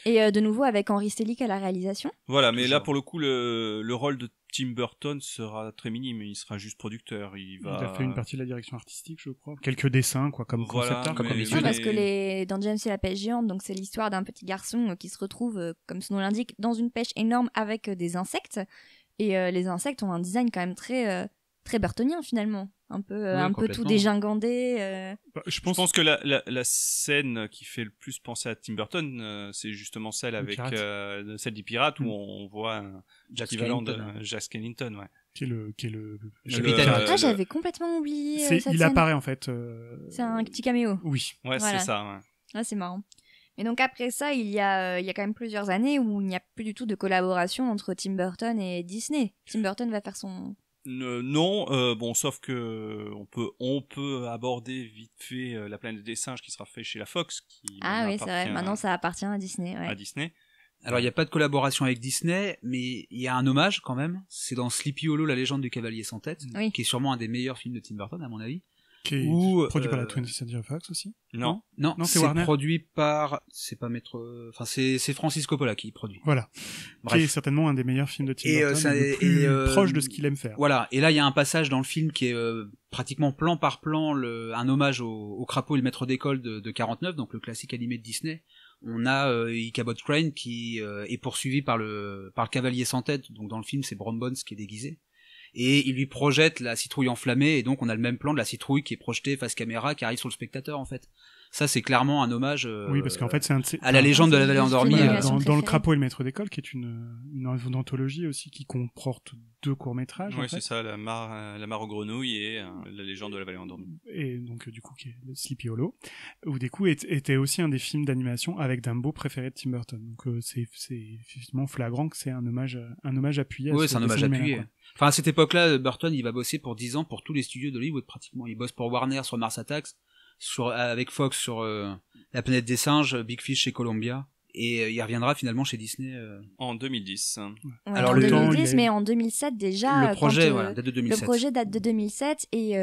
Et de nouveau avec Henry Selick à la réalisation. Voilà, mais là pour le coup le rôle de Tim Burton sera très minime, il sera juste producteur. Il a fait une partie de la direction artistique, je crois. Quelques dessins, quoi, comme concept art. Parce que dans James et la pêche géante, donc c'est l'histoire d'un petit garçon qui se retrouve, comme son nom l'indique, dans une pêche énorme avec des insectes. Et les insectes ont un design quand même très burtonien finalement. Un peu tout dégingandé. Je pense que la scène qui fait le plus penser à Tim Burton, c'est justement celle avec celle des pirates où on voit l'équivalent de Jack Skellington, qui est le capitaine. J'avais complètement oublié cette scène. Apparaît en fait. C'est un petit caméo. Oui. Ouais, voilà. C'est ça. Ouais, c'est marrant. Et donc après ça, il y a quand même plusieurs années où il n'y a plus du tout de collaboration entre Tim Burton et Disney. Tim Burton va faire son non, sauf que on peut aborder vite fait La planète des singes qui sera fait chez la Fox. Oui, c'est vrai. Maintenant, ça appartient à Disney. Ouais. À Disney. Alors, il n'y a pas de collaboration avec Disney, mais il y a un hommage quand même. C'est dans Sleepy Hollow, la légende du cavalier sans tête, qui est sûrement un des meilleurs films de Tim Burton, à mon avis. Qui est produit par la 20th Century Fox aussi. Non, c'est Warner. Produit par, c'est Francis Coppola qui produit. Voilà. Bref. Qui est certainement un des meilleurs films de Tim Burton, le plus proche de ce qu'il aime faire. Voilà. Et là, il y a un passage dans le film qui est pratiquement plan par plan un hommage au crapaud et le maître d'école de 49, donc le classique animé de Disney. On a Ichabod Crane qui est poursuivi par le cavalier sans tête. Donc dans le film, c'est Brom Bones qui est déguisé. Et il lui projette la citrouille enflammée, et donc on a le même plan de la citrouille qui est projetée face caméra, qui arrive sur le spectateur en fait. Ça c'est clairement un hommage parce qu'en fait, à la légende de la vallée endormie. Dans le crapaud et le maître d'école, qui est une anthologie aussi qui comporte 2 courts-métrages. Oui, c'est ça, la mare aux grenouilles et la légende de la vallée endormie. Et donc du coup qui est le Sleepy Hollow, où du coup était aussi un des films d'animation avec Dumbo préféré de Tim Burton. Donc c'est effectivement flagrant que c'est un hommage appuyé. Oui, c'est un hommage appuyé. Enfin, à cette époque-là, Burton, il va bosser pour 10 ans pour tous les studios d'Hollywood, pratiquement. Il bosse pour Warner sur Mars Attacks, avec Fox sur La planète des singes, Big Fish chez Columbia, et il reviendra finalement chez Disney. En 2010. Ouais, alors, en 2010, mais en 2007 déjà. Le projet, date de 2007. Le projet date de 2007, et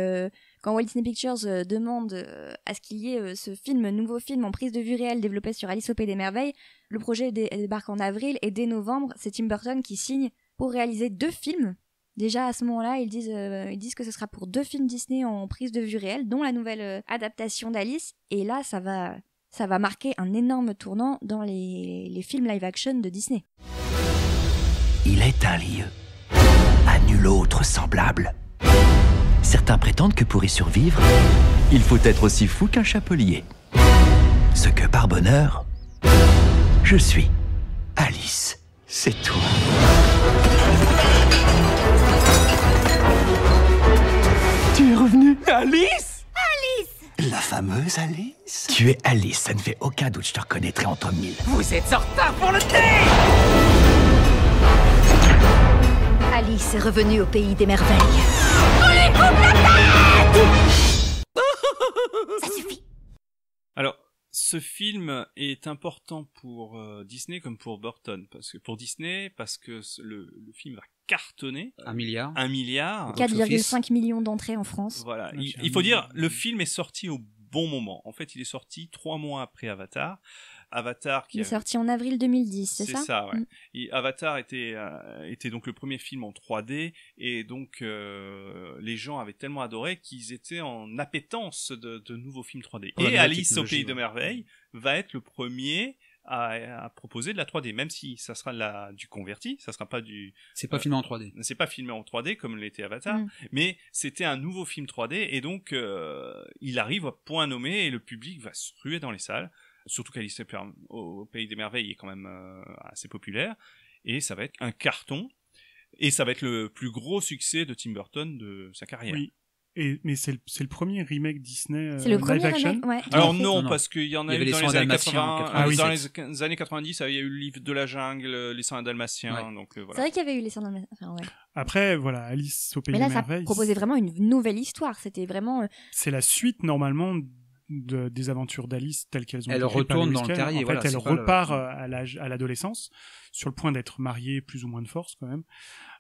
quand Walt Disney Pictures demande à ce qu'il y ait nouveau film en prise de vue réelle développé sur Alice au Pays des Merveilles, le projet débarque en avril, et dès novembre, c'est Tim Burton qui signe pour réaliser 2 films. Déjà à ce moment-là, ils disent que ce sera pour 2 films Disney en prise de vue réelle, dont la nouvelle adaptation d'Alice. Et là, ça va marquer un énorme tournant dans les films live-action de Disney. Il est un lieu, à nul autre semblable. Certains prétendent que pour y survivre, il faut être aussi fou qu'un chapelier. Ce que par bonheur, je suis. Alice, c'est toi. Tu es revenue, Alice? Alice! La fameuse Alice? Tu es Alice, ça ne fait aucun doute, je te reconnaîtrai entre 1000. Vous êtes en retard pour le thé! Alice est revenue au pays des merveilles. On les coupe la tête! Ça suffit. Alors, ce film est important pour Disney comme pour Burton, parce que le film va cartonner. 1 milliard. 4,5 millions d'entrées en France. Voilà. Il faut dire, le film est sorti au bon moment. En fait, il est sorti 3 mois après Avatar. Avatar qui est sorti en avril 2010, c'est ça? C'est ça, ouais. Et Avatar était donc le premier film en 3D, et donc les gens avaient tellement adoré qu'ils étaient en appétence de nouveaux films 3D. Et Alice au Pays de Merveilles va être le premier à proposer de la 3D, même si ça sera du converti, ça sera pas du... C'est pas filmé en 3D. C'est pas filmé en 3D comme l'était Avatar, mais c'était un nouveau film 3D, et donc il arrive à point nommé, et le public va se ruer dans les salles, surtout qu'Alice au Pays des Merveilles est quand même assez populaire, et ça va être un carton, et ça va être le plus gros succès de Tim Burton de sa carrière. Oui. Mais c'est le premier remake Disney c'est le premier live action. Remake, ouais. Alors non, parce qu'il y en a eu dans les années 80. Ah oui, dans les années 90, il y a eu le livre de la jungle, les 101 Dalmatiens. Donc voilà. C'est vrai qu'il y avait eu les 101 Dalmatiens. Enfin, ouais. Après, voilà, Alice au Pays des Merveilles. Mais là, ça proposait vraiment une nouvelle histoire. C'était vraiment. C'est la suite normalement des aventures d'Alice telles qu'elles ont été. Elle retourne dans le En terrier. fait, elle repart à l'adolescence, sur le point d'être mariée plus ou moins de force quand même,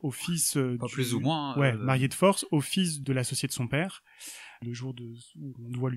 au fils plus ou moins. Mariée de force au fils de l'associé de son père. Le jour où on doit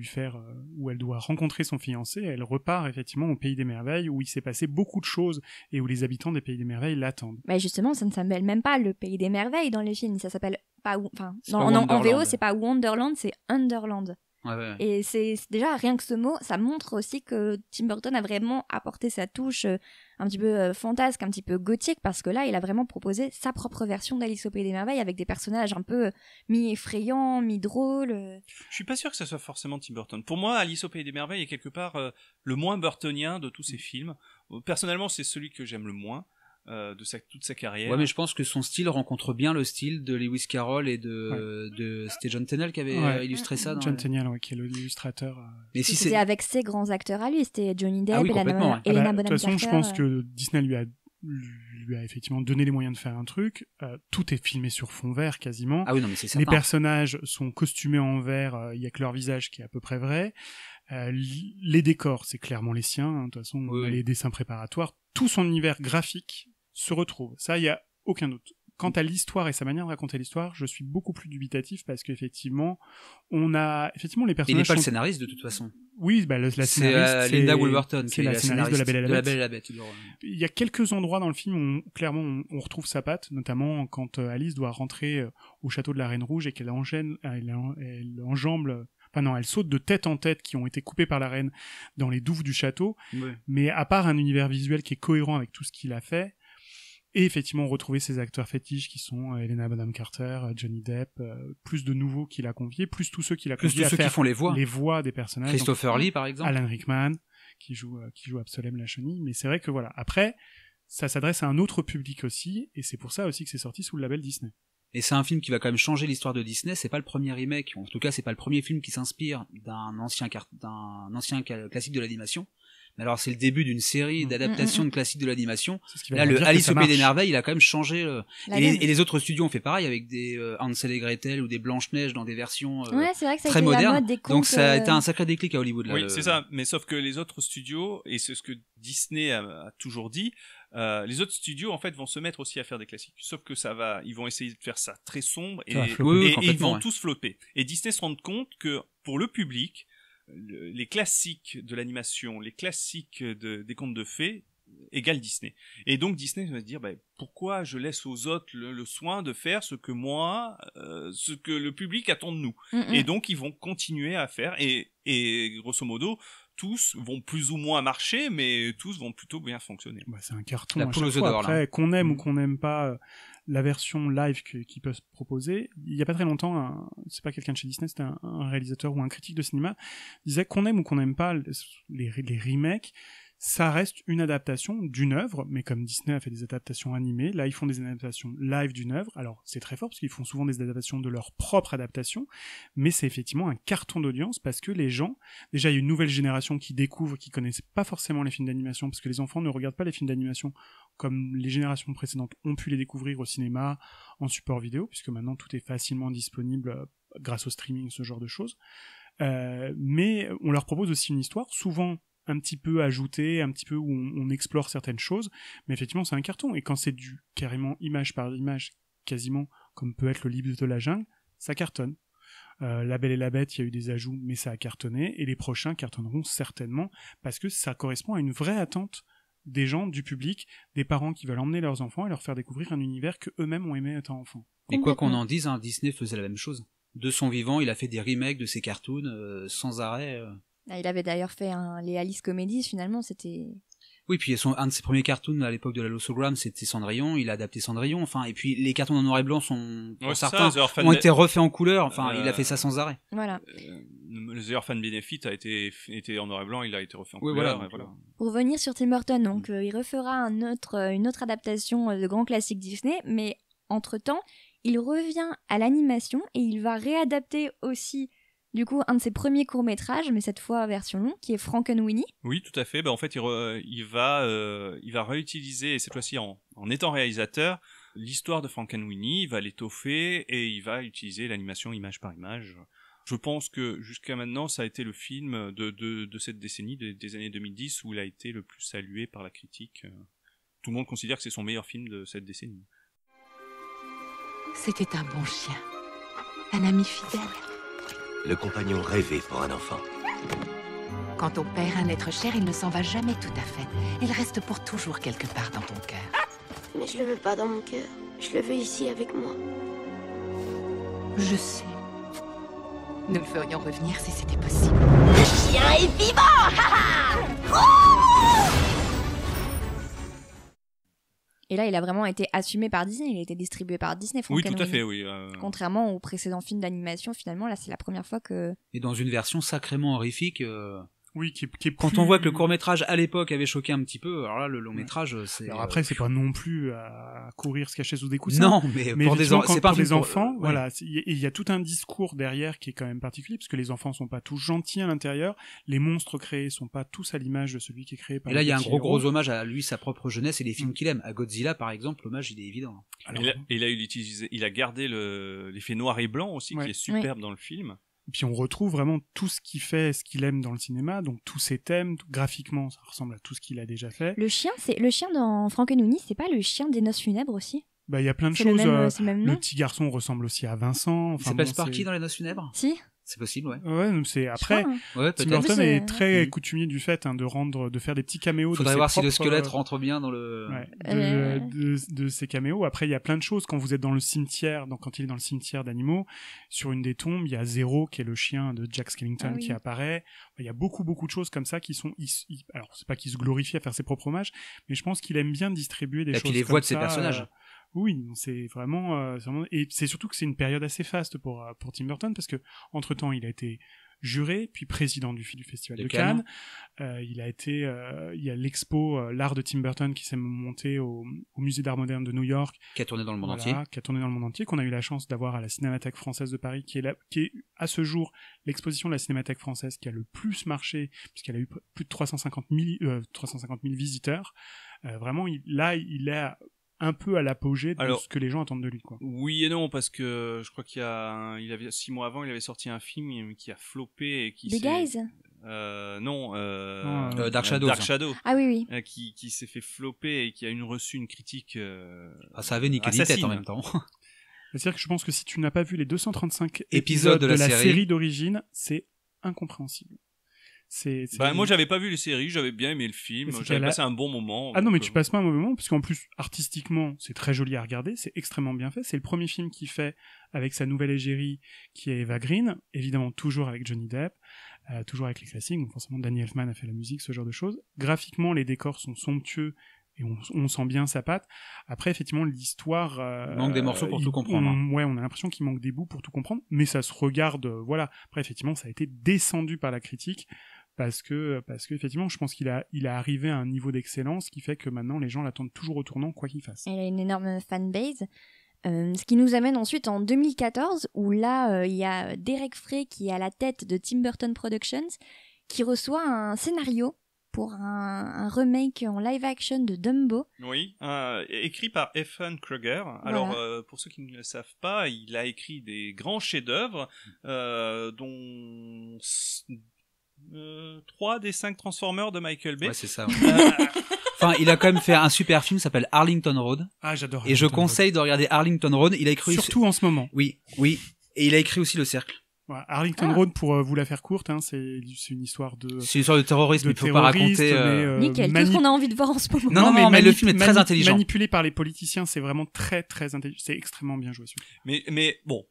où elle doit rencontrer son fiancé, elle repart effectivement au Pays des Merveilles, où il s'est passé beaucoup de choses et où les habitants des Pays des Merveilles l'attendent. Mais justement, ça ne s'appelle même pas le Pays des Merveilles dans le film, ça s'appelle en VO, c'est pas Wonderland, c'est Underland. Ouais. Et c'est déjà rien que ce mot, ça montre aussi que Tim Burton a vraiment apporté sa touche un petit peu fantasque, un petit peu gothique, parce que là il a vraiment proposé sa propre version d'Alice au Pays des Merveilles avec des personnages un peu mi-effrayants, mi-drôles. Je suis pas sûr que ça soit forcément Tim Burton. Pour moi, Alice au Pays des Merveilles est quelque part le moins burtonien de tous ces films. Personnellement, c'est celui que j'aime le moins. De toute sa carrière. Ouais, mais je pense que son style rencontre bien le style de Lewis Carroll et c'était John Tenniel qui avait illustré ça. John Tenniel, qui est l'illustrateur. Mais si c'était avec ses grands acteurs à lui, c'était Johnny Depp, Helena Bonham Carter. De toute façon, je pense que Disney lui a effectivement donné les moyens de faire un truc. Tout est filmé sur fond vert quasiment. Ah oui, non, mais c'est certain. Les personnages sont costumés en vert, il y a que leur visage qui est à peu près vrai. Les décors, c'est clairement les siens, de toute façon, les dessins préparatoires, tout son univers graphique se retrouve. Ça, il y a aucun doute. Quant à l'histoire et sa manière de raconter l'histoire, je suis beaucoup plus dubitatif parce qu'effectivement, on a effectivement les personnages. Il n'est pas le scénariste de toute façon. Oui, la scénariste, c'est Linda Woolverton, c'est la scénariste de La Belle et la Bête. Il y a quelques endroits dans le film où clairement on retrouve sa patte, notamment quand Alice doit rentrer au château de la Reine Rouge et qu'elle elle saute de tête en tête qui ont été coupées par la reine dans les douves du château. Ouais. Mais à part un univers visuel qui est cohérent avec tout ce qu'il a fait, et effectivement retrouver ses acteurs fétiches qui sont Helena Bonham Carter, Johnny Depp, plus de nouveaux qu'il a conviés, plus tous ceux qu'il a conviés à faire qui font les voix des personnages. Christopher Lee par exemple. Alan Rickman qui joue Absolem la chenille. Mais c'est vrai que voilà. Après, ça s'adresse à un autre public aussi, et c'est pour ça aussi que c'est sorti sous le label Disney. Et c'est un film qui va quand même changer l'histoire de Disney. C'est pas le premier remake, en tout cas c'est pas le premier film qui s'inspire d'un ancien classique de l'animation. Mais alors c'est le début d'une série d'adaptations de classiques de l'animation. Là, le Alice au Pays des Merveilles, il a quand même changé. Et les autres studios ont fait pareil avec des Hansel et Gretel ou des Blanche-Neige dans des versions c'est vrai que ça très a été modernes. la mode des contes, donc ça a été un sacré déclic à Hollywood. Là, oui, c'est ça. Mais sauf que les autres studios, et c'est ce que Disney a toujours dit, les autres studios en fait vont se mettre aussi à faire des classiques. Sauf que ils vont essayer de faire ça très sombre et ils vont tous flopper. Et Disney se rend compte que pour le public, les classiques de l'animation, les classiques des contes de fées égale Disney. Et donc Disney va se dire pourquoi je laisse aux autres le soin de faire ce que le public attend de nous. Et donc ils vont continuer à faire et grosso modo tous vont plus ou moins marcher, mais tous vont plutôt bien fonctionner. C'est un carton à chaque fois. Après, qu'on aime ou qu'on n'aime pas la version live qui peut se proposer, il y a pas très longtemps, c'est pas quelqu'un de chez Disney, c'était un réalisateur ou un critique de cinéma, disait qu'on aime ou qu'on n'aime pas les remakes, ça reste une adaptation d'une œuvre, mais comme Disney a fait des adaptations animées, là ils font des adaptations live d'une œuvre. Alors c'est très fort parce qu'ils font souvent des adaptations de leur propre adaptation, mais c'est effectivement un carton d'audience parce que les gens, déjà il y a une nouvelle génération qui découvre, qui connaissent pas forcément les films d'animation, parce que les enfants ne regardent pas les films d'animation comme les générations précédentes ont pu les découvrir au cinéma, en support vidéo, puisque maintenant tout est facilement disponible grâce au streaming, ce genre de choses. Mais on leur propose aussi une histoire, souvent un petit peu ajouté, un petit peu où on explore certaines choses, mais effectivement c'est un carton, et quand c'est du carrément image par image, quasiment comme peut être le livre de la jungle, ça cartonne. La Belle et la Bête, il y a eu des ajouts, mais ça a cartonné, et les prochains cartonneront certainement, parce que ça correspond à une vraie attente des gens, du public, des parents qui veulent emmener leurs enfants et leur faire découvrir un univers que eux-mêmes ont aimé étant enfants. Et quoi qu'on en dise, Disney faisait la même chose. De son vivant, il a fait des remakes de ses cartoons sans arrêt. Il avait d'ailleurs fait les Alice Comedies, finalement, c'était... Oui, puis un de ses premiers cartoons à l'époque de la Lossogram, c'était Cendrillon, il a adapté Cendrillon, enfin, et puis les cartoons en noir et blanc sont, pour certains, ont été refaits en couleur, enfin, il a fait ça sans arrêt. Voilà. Le The Orphan Benefit a été en noir et blanc, il a été refait en couleur. Voilà. Pour revenir sur Tim Burton, donc, il refera une autre adaptation de grands classiques Disney, mais entre-temps, il revient à l'animation et il va réadapter aussi du coup un de ses premiers courts-métrages, mais cette fois version longue, qui est Frankenweenie. Oui, tout à fait. En fait, il va réutiliser, cette fois-ci en étant réalisateur, l'histoire de Frankenweenie, il va l'étoffer et il va utiliser l'animation image par image. Je pense que jusqu'à maintenant, ça a été le film de cette décennie, des années 2010, où il a été le plus salué par la critique. Tout le monde considère que c'est son meilleur film de cette décennie. C'était un bon chien, un ami fidèle. Le compagnon rêvé pour un enfant. Quand on perd un être cher, il ne s'en va jamais tout à fait. Il reste pour toujours quelque part dans ton cœur. Mais je le veux pas dans mon cœur. Je le veux ici avec moi. Je sais. Nous le ferions revenir si c'était possible. Le chien est vivant. Et là, il a vraiment été assumé par Disney, il a été distribué par Disney. Oui, tout à fait, oui. Contrairement aux précédents films d'animation, finalement, là, c'est la première fois que... Et dans une version sacrément horrifique. Oui, qui est quand on voit que le court-métrage à l'époque avait choqué un petit peu, alors là, le long-métrage, c'est... Alors après, c'est pas non plus à courir se cacher sous des coussins. Non, mais pour des enfants, c'est pas pour des enfants, voilà. Il y a tout un discours derrière qui est quand même particulier, parce que les enfants sont pas tous gentils à l'intérieur, les monstres créés sont pas tous à l'image de celui qui est créé par Et là, il y a un gros hommage à lui, sa propre jeunesse et les films qu'il aime. À Godzilla, par exemple, l'hommage, il est évident. Alors, il a gardé l'effet noir et blanc aussi, qui est superbe dans le film. Et puis on retrouve vraiment tout ce qu'il fait, ce qu'il aime dans le cinéma, donc tous ses thèmes, graphiquement, ça ressemble à tout ce qu'il a déjà fait. Le chien dans Frankenweenie, c'est pas le chien des noces funèbres aussi? Bah il y a plein de choses. Le petit garçon ressemble aussi à Vincent. Il s'appelle Sparky dans les noces funèbres? Si. C'est possible, ouais. Ouais, donc c'est après. Tim Burton est très coutumier du fait de faire des petits caméos. Faudrait voir si le squelette rentre bien dans le. De ces caméos. Après, il y a plein de choses quand vous êtes dans le cimetière. Donc quand il est dans le cimetière d'animaux, sur une des tombes, il y a Zero qui est le chien de Jack Skellington qui apparaît. Il y a beaucoup de choses comme ça qui sont. Alors c'est pas qu'il se glorifie à faire ses propres hommages, mais je pense qu'il aime bien distribuer des choses. Et puis les voix de ses personnages. Oui, c'est vraiment, et c'est surtout que c'est une période assez faste pour Tim Burton, parce que entre-temps il a été juré puis président du Festival de Cannes. Il y a l'expo l'art de Tim Burton qui s'est monté au Musée d'Art Moderne de New York, qui a tourné dans le monde entier, qu'on a eu la chance d'avoir à la Cinémathèque française de Paris, qui est à ce jour l'exposition de la Cinémathèque française qui a le plus marché, puisqu'elle a eu plus de 350 000 visiteurs. Vraiment, il est un peu à l'apogée de ce que les gens attendent de lui, quoi. Oui et non, parce que je crois il avait 6 mois avant, il avait sorti un film qui a floppé et qui Big Eyes? Non, Dark Shadow. Ah oui. Qui s'est fait flopper et qui a reçu une critique. Ça avait niqué des têtes en même temps. C'est-à-dire que je pense que si tu n'as pas vu les 235 épisodes de la série d'origine, c'est incompréhensible. Moi j'avais pas vu les séries, j'avais bien aimé le film, j'avais passé un bon moment. Ah non, mais tu passes pas un mauvais moment, parce qu'en plus artistiquement c'est très joli à regarder, c'est extrêmement bien fait, c'est le premier film qu'il fait avec sa nouvelle égérie qui est Eva Green, évidemment toujours avec Johnny Depp, toujours avec les classiques, donc forcément Danny Elfman a fait la musique, ce genre de choses. Graphiquement les décors sont somptueux et on sent bien sa patte. Après effectivement l'histoire manque des morceaux pour tout comprendre. On a l'impression qu'il manque des bouts pour tout comprendre, mais ça se regarde, voilà. Après effectivement ça a été descendu par la critique, parce que effectivement je pense qu'il est arrivé à un niveau d'excellence qui fait que maintenant les gens l'attendent toujours au tournant quoi qu'il fasse. Il a une énorme fanbase, ce qui nous amène ensuite en 2014 où là il y a Derek Frey qui est à la tête de Tim Burton Productions qui reçoit un scénario pour un remake en live action de Dumbo. Oui, écrit par Ethan Kruger. Alors, pour ceux qui ne le savent pas, il a écrit des grands chefs-d'œuvre, dont 3 des 5 Transformers de Michael Bay. Ouais, c'est ça. Ouais. Enfin, il a quand même fait un super film qui s'appelle Arlington Road. Ah, j'adore. Et je conseille de regarder Arlington Road. Il a écrit surtout en ce moment. Oui. Et il a écrit aussi Le Cercle. Voilà, Arlington Road, pour vous la faire courte, hein, c'est une histoire de... C'est une histoire de terrorisme, il faut pas raconter... Nickel, tout ce qu'on a envie de voir en ce moment. Non, mais le film est très intelligent. Manipulé par les politiciens, c'est vraiment très très intelligent. C'est extrêmement bien joué. Mais bon,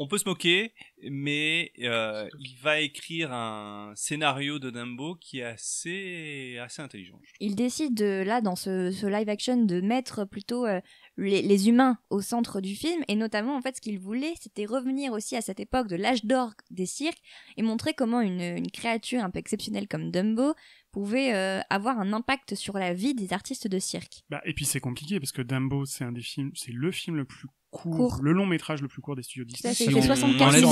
on peut se moquer, mais il va écrire un scénario de Dumbo qui est assez intelligent. Il décide là, dans ce live action, de mettre plutôt les humains au centre du film, et notamment en fait ce qu'il voulait, c'était revenir aussi à cette époque de l'âge d'or des cirques et montrer comment une créature un peu exceptionnelle comme Dumbo pouvait avoir un impact sur la vie des artistes de cirque. Et puis c'est compliqué parce que Dumbo, c'est le film le plus court, le long métrage le plus court des studios Disney. Ça fait 75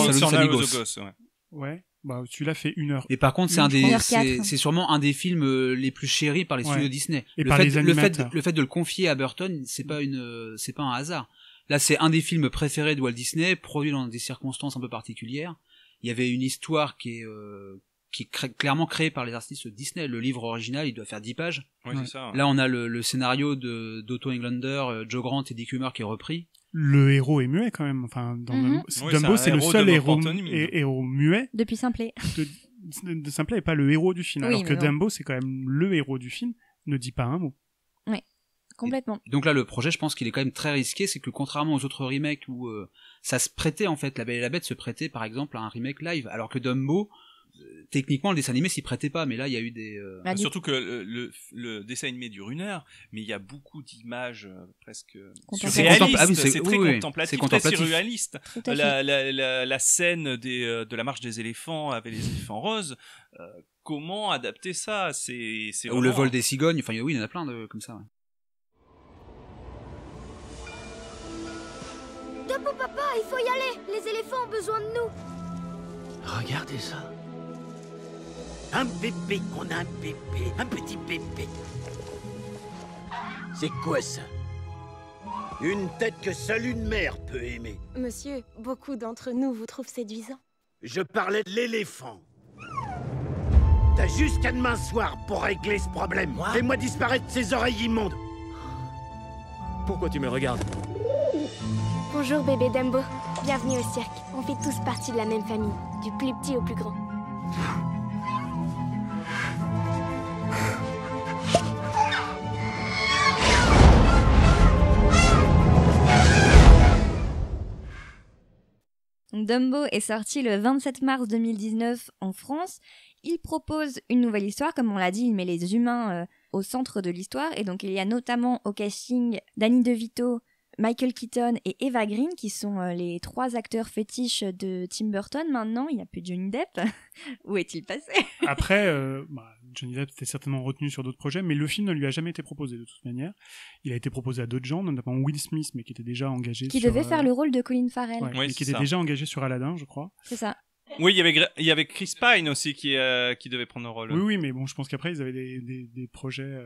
minutes. Ouais. Celui-là fait 1 heure. Et par contre, c'est sûrement un des films les plus chéris par les studios Disney. Et les animateurs. Le fait de le confier à Burton, c'est pas un hasard. Là, c'est un des films préférés de Walt Disney, produit dans des circonstances un peu particulières. Il y avait une histoire qui est clairement créée par les artistes Disney. Le livre original, il doit faire 10 pages. Ouais, c'est ça. Là, on a le scénario d'Otto Englander, Joe Grant et Dick Hummer qui est repris. Le héros est muet quand même. Enfin, dans Dumbo, c'est le seul héros muet. Depuis Simplet. De Simplet n'est pas le héros du film. Alors que Dumbo, c'est quand même le héros du film, ne dit pas un mot. Oui, complètement. Donc là, le projet, je pense qu'il est quand même très risqué. C'est que contrairement aux autres remakes où ça se prêtait, en fait, La Belle et la Bête se prêtait par exemple à un remake live. Alors que Dumbo, techniquement, le dessin animé s'y prêtait pas, mais là, il y a eu des... Surtout que le dessin animé dure 1 heure, mais il y a beaucoup d'images presque surréalistes. C'est très contemplatif, très surréaliste. La scène de la marche des éléphants avec les éléphants roses, comment adapter ça? C'est Ou le vol des cigognes, enfin oui, il y en a plein de comme ça. Ouais. Dumbo papa, il faut y aller. Les éléphants ont besoin de nous. Regardez ça. Un bébé, on a un bébé, un petit bébé. C'est quoi ça? Une tête que seule une mère peut aimer. Monsieur, beaucoup d'entre nous vous trouvent séduisant. Je parlais de l'éléphant. T'as jusqu'à demain soir pour régler ce problème. Fais-moi disparaître ces oreilles immondes. Pourquoi tu me regardes? Bonjour bébé Dumbo, bienvenue au cirque. On fait tous partie de la même famille, du plus petit au plus grand. Dumbo est sorti le 27 mars 2019 en France. Il propose une nouvelle histoire, comme on l'a dit, il met les humains au centre de l'histoire, et donc il y a notamment au casting Danny DeVito, Michael Keaton et Eva Green, qui sont les 3 acteurs fétiches de Tim Burton. Maintenant, il n'y a plus Johnny Depp. Où est-il passé? Après, Johnny Depp était certainement retenu sur d'autres projets, mais le film ne lui a jamais été proposé de toute manière. Il a été proposé à d'autres gens, notamment Will Smith, mais qui était déjà engagé qui devait faire le rôle de Colin Farrell. Ouais, qui était déjà engagé sur Aladdin, je crois. C'est ça. Oui, il y avait Chris Pine aussi qui devait prendre le rôle. Oui, mais bon, je pense qu'après ils avaient des projets.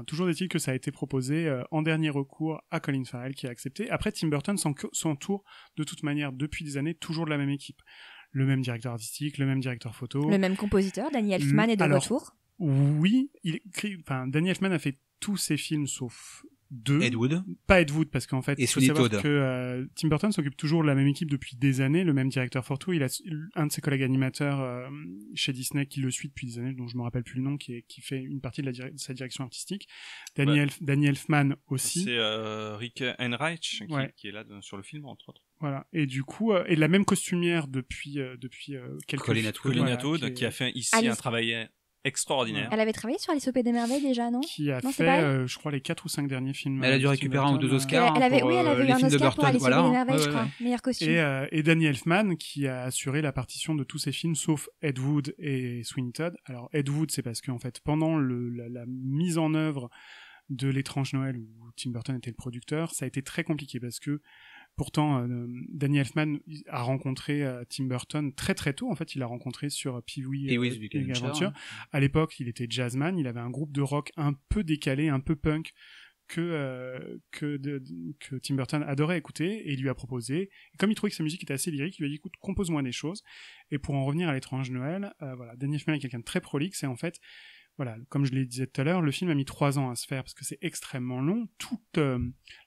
Toujours est-il que ça a été proposé en dernier recours à Colin Farrell qui a accepté. Après, Tim Burton s'entoure de toute manière depuis des années toujours de la même équipe, le même directeur artistique, le même directeur photo, le même compositeur. Danny Elfman est de retour. Oui, Danny Elfman a fait tous ses films sauf 2. Ed Wood. Pas Ed Wood, parce qu'en fait, il faut savoir que Tim Burton s'occupe toujours de la même équipe depuis des années, le même directeur photo. Il a un de ses collègues animateurs chez Disney qui le suit depuis des années, dont je me rappelle plus le nom, qui fait une partie de sa direction artistique. Danny Elfman aussi. C'est Rick Enreich qui est là sur le film, entre autres. Voilà. Et du coup, et la même costumière depuis quelques... Colin Atwood, qui a fait ici un travail extraordinaire. Elle avait travaillé sur Alice au Pays des Merveilles déjà, non? Qui a fait, je crois, les 4 ou 5 derniers films. Elle a dû récupérer 1 ou 2 Oscars. Elle avait eu un Oscar pour Alice au Pays des Merveilles, je crois. Meilleur costume. Et Danny Elfman, qui a assuré la partition de tous ses films, sauf Ed Wood et Sweeney Todd. Alors, Ed Wood, c'est parce qu'en fait, pendant la mise en œuvre de L'Étrange Noël, où Tim Burton était le producteur, ça a été très compliqué parce que pourtant, Danny Elfman a rencontré Tim Burton très très tôt. En fait, il l'a rencontré sur Pee-wee's Big Adventure. À l'époque, il était jazzman. Il avait un groupe de rock un peu décalé, un peu punk que Tim Burton adorait écouter, et il lui a proposé. Et comme il trouvait que sa musique était assez lyrique, il lui a dit écoute, compose-moi des choses. Et pour en revenir à L'Étrange Noël, Danny Elfman est quelqu'un de très prolixe, et en fait, voilà, comme je l'ai dit tout à l'heure, le film a mis 3 ans à se faire parce que c'est extrêmement long. Toute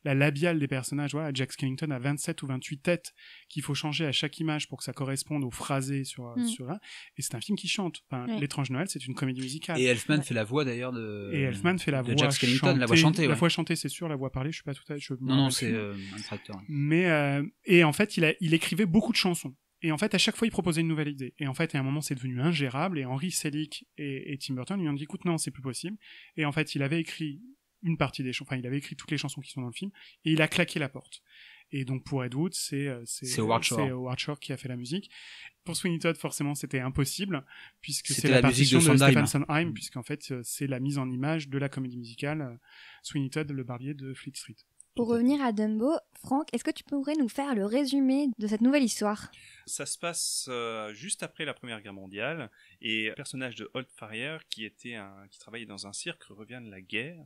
la labiale des personnages, voilà, Jack Skellington a 27 ou 28 têtes qu'il faut changer à chaque image pour que ça corresponde au phrasé sur là. Et c'est un film qui chante. Enfin, L'étrange Noël, c'est une comédie musicale. Et Elfman fait la voix d'ailleurs de. Et Elfman fait la voix Jack Skellington, chantée. la voix chantée. La voix chantée, c'est sûr. La voix parlée, je suis pas tout à fait. Non, c'est un tracteur. Mais et en fait, il écrivait beaucoup de chansons. Et en fait, à chaque fois, il proposait une nouvelle idée. Et en fait, à un moment, c'est devenu ingérable. Et Henry Selick et Tim Burton lui ont dit, écoute, non, c'est plus possible. Et en fait, il avait écrit une partie des chansons, enfin, il avait écrit toutes les chansons qui sont dans le film, et il a claqué la porte. Et donc, pour Ed Wood, c'est Howard Shore qui a fait la musique. Pour Sweeney Todd, forcément, c'était impossible, puisque c'est la partition de Stephen Sondheim, puisqu'en fait, c'est la mise en image de la comédie musicale Sweeney Todd, le barbier de Fleet Street. Pour revenir à Dumbo, Franck, est-ce que tu pourrais nous faire le résumé de cette nouvelle histoire ? Ça se passe juste après la Première Guerre mondiale, et le personnage de Holt Farrier, qui travaillait dans un cirque, revient de la guerre,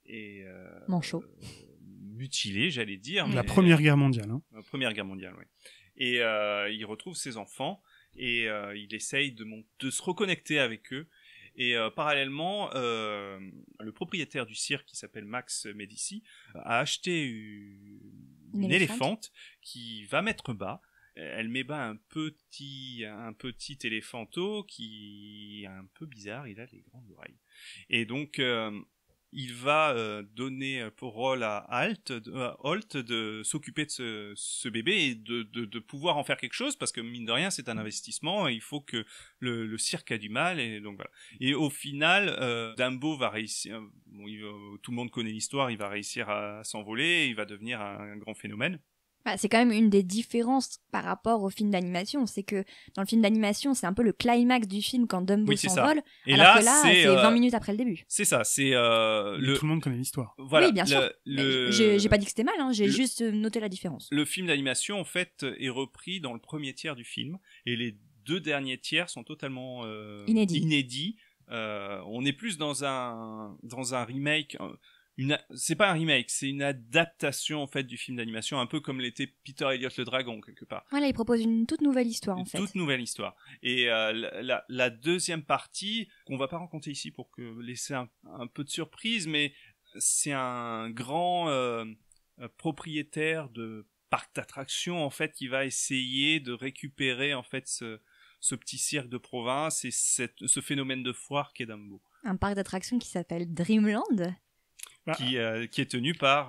et manchot. Mutilé, j'allais dire. La Première Guerre mondiale. Première Guerre mondiale, oui. Et il retrouve ses enfants, et il essaye de se reconnecter avec eux. Et parallèlement, le propriétaire du cirque, qui s'appelle Max Medici, a acheté une éléphante qui va mettre bas. Elle met bas un petit éléphanto qui est un peu bizarre, il a des grandes oreilles. Et donc, il va donner pour rôle à Holt de s'occuper de ce bébé et de pouvoir en faire quelque chose, parce que mine de rien c'est un investissement, et il faut que le cirque a du mal, et donc voilà. Et au final, Dumbo va réussir, tout le monde connaît l'histoire, il va réussir à s'envoler, il va devenir un grand phénomène. C'est quand même une des différences par rapport au film d'animation, c'est que dans le film d'animation, c'est un peu le climax du film quand Dumbo s'envole, alors que là, c'est 20 minutes après le début. C'est ça, c'est tout le monde connaît l'histoire. Voilà, oui, bien sûr. J'ai pas dit que c'était mal, j'ai juste noté la différence. Le film d'animation, en fait, est repris dans le premier tiers du film, et les 2 derniers tiers sont totalement inédits. On est plus dans un remake. C'est pas un remake, c'est une adaptation en fait du film d'animation, un peu comme l'était Peter Elliot le Dragon quelque part. Voilà, il propose une toute nouvelle histoire en fait. Toute nouvelle histoire. Et la deuxième partie, qu'on va pas raconter ici pour laisser un peu de surprise, mais c'est un grand propriétaire de parc d'attractions en fait qui va essayer de récupérer en fait ce petit cirque de province et ce phénomène de foire qu'est Dumbo. Un parc d'attractions qui s'appelle Dreamland. Qui est tenu par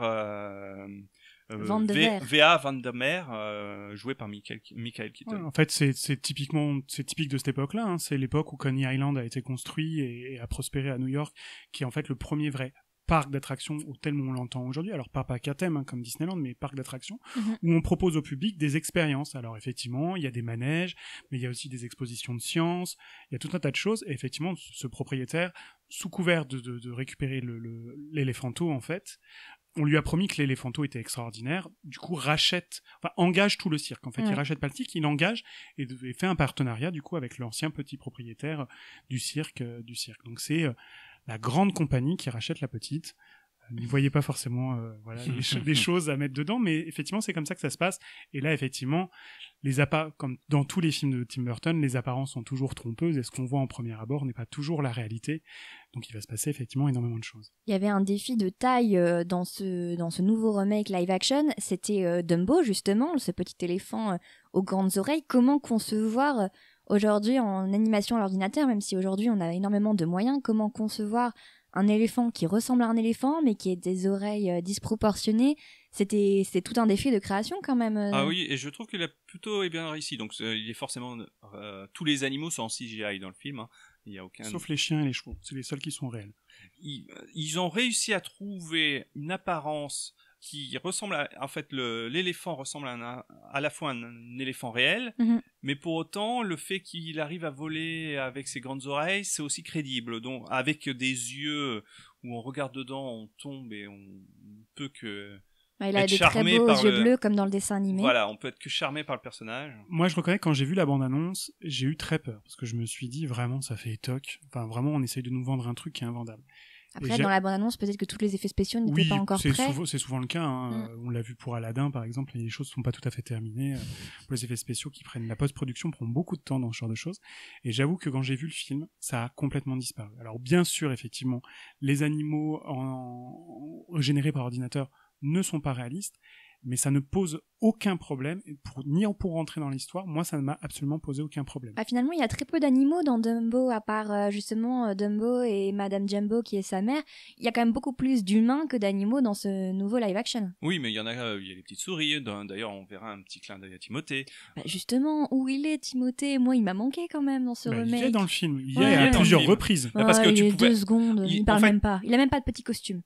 V.A. Van der Meer, joué par Michael Keaton. Ouais, en fait, c'est typique de cette époque-là. C'est l'époque où Coney Island a été construit et a prospéré à New York, qui est en fait le premier vrai parc d'attractions tel on l'entend aujourd'hui. Alors pas à thème comme Disneyland, mais parc d'attractions où on propose au public des expériences. Alors effectivement, il y a des manèges, mais il y a aussi des expositions de sciences. Il y a tout un tas de choses. Et effectivement, ce propriétaire, sous couvert de récupérer l'éléphanto en fait, on lui a promis que l'éléphanto était extraordinaire. Du coup, engage tout le cirque. En fait, il rachète pas le cirque, il engage et fait un partenariat du coup avec l'ancien petit propriétaire du cirque. Donc c'est la grande compagnie qui rachète la petite. N'y voyez pas forcément des choses à mettre dedans, mais effectivement c'est comme ça que ça se passe. Et là effectivement, comme dans tous les films de Tim Burton, les apparences sont toujours trompeuses et ce qu'on voit en premier abord n'est pas toujours la réalité. Donc il va se passer effectivement énormément de choses. Il y avait un défi de taille dans ce nouveau remake live action, c'était Dumbo justement, ce petit éléphant aux grandes oreilles. Comment concevoir aujourd'hui en animation à l'ordinateur, même si aujourd'hui on a énormément de moyens, comment concevoir un éléphant qui ressemble à un éléphant mais qui ait des oreilles disproportionnées? C'est tout un défi de création quand même. Ah oui, et je trouve qu'il a plutôt bien réussi. Donc il est forcément tous les animaux sont en CGI dans le film. Il y a aucun. Sauf les chiens et les chevaux, c'est les seuls qui sont réels. Ils ont réussi à trouver une apparence qui ressemble en fait l'éléphant ressemble à la fois un éléphant réel, mais pour autant le fait qu'il arrive à voler avec ses grandes oreilles, c'est aussi crédible. Donc avec des yeux où on regarde dedans, on tombe et on peut que il a des très beaux yeux bleus comme dans le dessin animé. Voilà, on peut être que charmé par le personnage. Moi je reconnais que quand j'ai vu la bande-annonce, j'ai eu très peur parce que je me suis dit vraiment ça fait étoc. Enfin vraiment on essaye de nous vendre un truc qui est invendable. Après, dans la bande-annonce, peut-être que tous les effets spéciaux n'étaient pas encore prêts. C'est souvent le cas. On l'a vu pour Aladdin, par exemple, les choses ne sont pas tout à fait terminées. Pour les effets spéciaux qui prennent la post-production prend beaucoup de temps dans ce genre de choses. Et j'avoue que quand j'ai vu le film, ça a complètement disparu. Alors bien sûr, effectivement, les animaux générés par ordinateur ne sont pas réalistes, mais ça ne pose aucun problème, ni pour rentrer dans l'histoire, moi ça ne m'a absolument posé aucun problème. Finalement, il y a très peu d'animaux dans Dumbo, à part justement Dumbo et Madame Jumbo qui est sa mère. Il y a quand même beaucoup plus d'humains que d'animaux dans ce nouveau live action. Oui, mais il y a les petites souris, d'ailleurs on verra un petit clin d'œil à Timothée. Justement, où il est Timothée? Moi il m'a manqué quand même dans ce remake. Il est dans le film, il est à plusieurs reprises. Parce que il est 2 secondes, il parle même pas. Il a même pas de petit costume.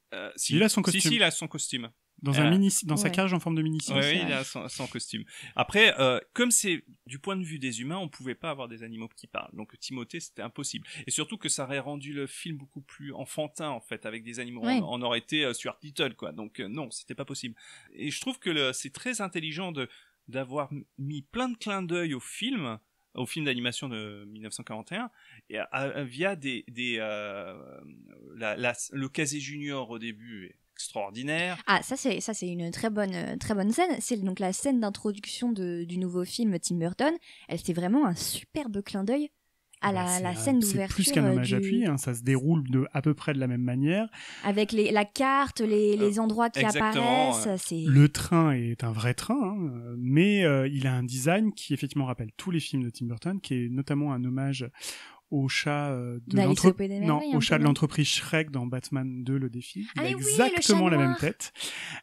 Il a son costume. Si, il a son costume. Dans sa cage en forme de mini-cycle. Oui, il a son costume. Après, comme c'est du point de vue des humains, on pouvait pas avoir des animaux qui parlent. Donc Timothée, c'était impossible. Et surtout que ça aurait rendu le film beaucoup plus enfantin, en fait, avec des animaux. Ouais. On aurait été Stuart Little, quoi. Donc non, c'était pas possible. Et je trouve que c'est très intelligent d'avoir mis plein de clins d'œil au film d'animation de 1941 et via le Casey Junior au début extraordinaire. Ça c'est une très bonne scène. C'est donc la scène d'introduction du nouveau film Tim Burton. C'est vraiment un superbe clin d'œil à la scène d'ouverture. C'est plus qu'un hommage appuyé, ça se déroule à peu près de la même manière. Avec la carte, les endroits qui apparaissent. Le train est un vrai train, mais il a un design qui effectivement rappelle tous les films de Tim Burton, qui est notamment un hommage au chat de l'entreprise Shrek dans Batman 2 le défi. Il a exactement la même tête.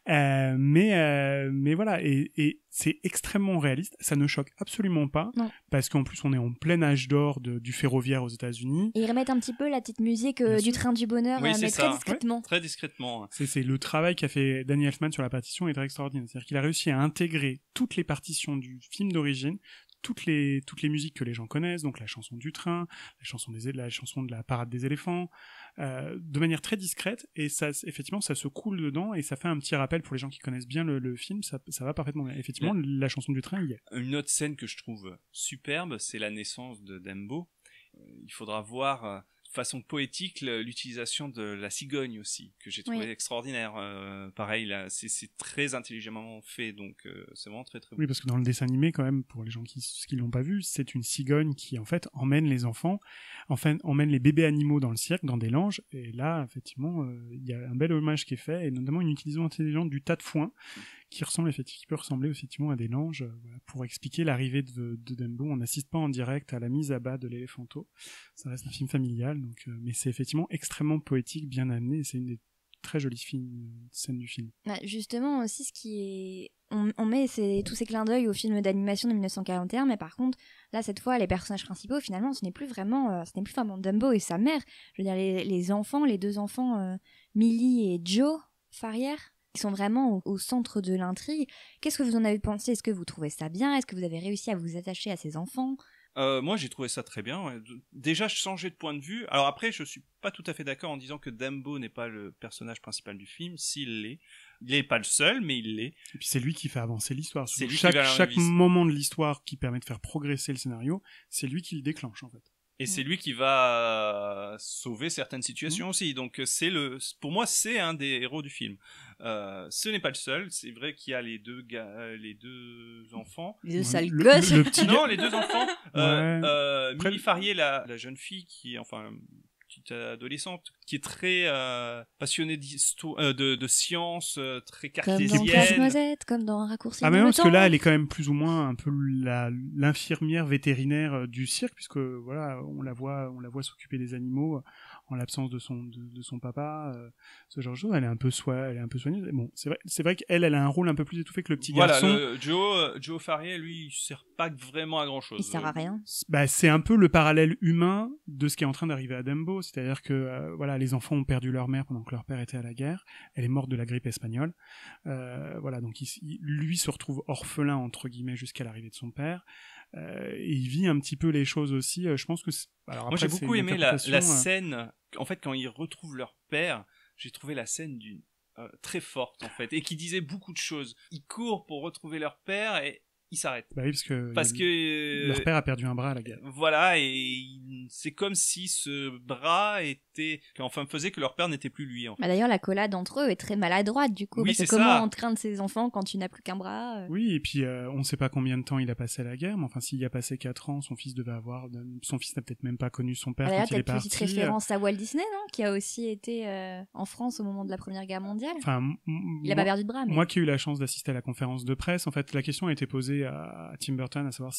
Mais voilà, et c'est extrêmement réaliste, ça ne choque absolument pas, parce qu'en plus on est en plein âge d'or du ferroviaire aux États-Unis. Et ils remettent un petit peu la petite musique du train du bonheur, mais très discrètement. Ouais, très discrètement. C'est le travail qu'a fait Danny Elfman sur la partition est très extraordinaire. C'est-à-dire qu'il a réussi à intégrer toutes les partitions du film d'origine, toutes les musiques que les gens connaissent, donc la chanson du train, la chanson de la parade des éléphants, de manière très discrète, et ça, effectivement, ça se coule dedans, et ça fait un petit rappel pour les gens qui connaissent bien le film, ça va parfaitement bien. Effectivement, la chanson du train y est. Une autre scène que je trouve superbe, c'est la naissance de Dumbo. Il faudra voir de façon poétique l'utilisation de la cigogne aussi, que j'ai trouvé extraordinaire. Pareil, là, c'est très intelligemment fait, donc c'est vraiment très très bon. Oui, parce que dans le dessin animé, quand même, pour les gens qui l'ont pas vu, c'est une cigogne qui en fait emmène les enfants, emmène les bébés animaux dans le cirque, dans des langes, et là, effectivement, il y a un bel hommage qui est fait, et notamment une utilisation intelligente du tas de foin, qui peut ressembler effectivement à des langes, pour expliquer l'arrivée de Dumbo. On n'assiste pas en direct à la mise à bas de l'éléphanto, ça reste un film familial, donc, mais c'est effectivement extrêmement poétique, bien amené, et c'est une des très jolies scènes du film. Justement aussi, ce qui est... On met tous ces clins d'œil au film d'animation de 1941, mais par contre, là, cette fois, les personnages principaux, finalement, ce n'est plus vraiment Dumbo et sa mère. Je veux dire, les 2 enfants, Millie et Joe Farrière, qui sont vraiment au centre de l'intrigue. Qu'est-ce que vous en avez pensé? Est-ce que vous trouvez ça bien? Est-ce que vous avez réussi à vous attacher à ces enfants? Moi, j'ai trouvé ça très bien. Déjà, je changeais de point de vue. Alors après, je suis pas tout à fait d'accord en disant que Dumbo n'est pas le personnage principal du film. S'il l'est. Il n'est pas le seul, mais il l'est. Et puis c'est lui qui fait avancer l'histoire. Chaque moment de l'histoire qui permet de faire progresser le scénario, c'est lui qui le déclenche, en fait. Et c'est lui qui va sauver certaines situations aussi. Donc pour moi, c'est un des héros du film. Ce n'est pas le seul. C'est vrai qu'il y a les deux enfants. Les 2 sales gosses. Le petit non, les 2 enfants. Millie Farrier, la jeune fille petite adolescente qui est très passionnée de science, très cartésienne. Comme dans Casse-Noisette, comme dans Raccourci. Ah mais non, parce que là, elle est quand même plus ou moins un peu l'infirmière vétérinaire du cirque, puisque voilà, on la voit s'occuper des animaux en l'absence de son papa, ce genre de choses. Elle est un peu soigneuse. Bon, c'est vrai qu'elle a un rôle un peu plus étouffé que le petit garçon. Voilà, Joe Farrier, lui, il sert pas vraiment à grand chose. Il sert à rien. C'est un peu le parallèle humain de ce qui est en train d'arriver à Dumbo, c'est-à-dire que voilà, les enfants ont perdu leur mère pendant que leur père était à la guerre. Elle est morte de la grippe espagnole. Voilà, donc lui se retrouve orphelin entre guillemets jusqu'à l'arrivée de son père. Et il vit un petit peu les choses aussi. Je pense que alors après, moi j'ai beaucoup aimé la scène. En fait, quand ils retrouvent leur père, j'ai trouvé la scène très forte en fait, et qui disait beaucoup de choses. Ils courent pour retrouver leur père et ils s'arrêtent. Bah oui, parce que leur père a perdu un bras à la guerre. Voilà, et c'est comme si ce bras faisait que leur père n'était plus lui. En fait. Bah d'ailleurs, l'accolade entre eux est très maladroite du coup. Oui, parce que comment on traîne ses enfants quand tu n'as plus qu'un bras Oui, et puis on ne sait pas combien de temps il a passé à la guerre, mais enfin s'il y a passé 4 ans, son fils n'a peut-être même pas connu son père quand il est parti. Petite référence à Walt Disney, non, qui a aussi été en France au moment de la Première Guerre mondiale. Enfin, il a pas perdu de bras. Mais... Moi qui ai eu la chance d'assister à la conférence de presse, en fait, la question a été posée à Tim Burton, à savoir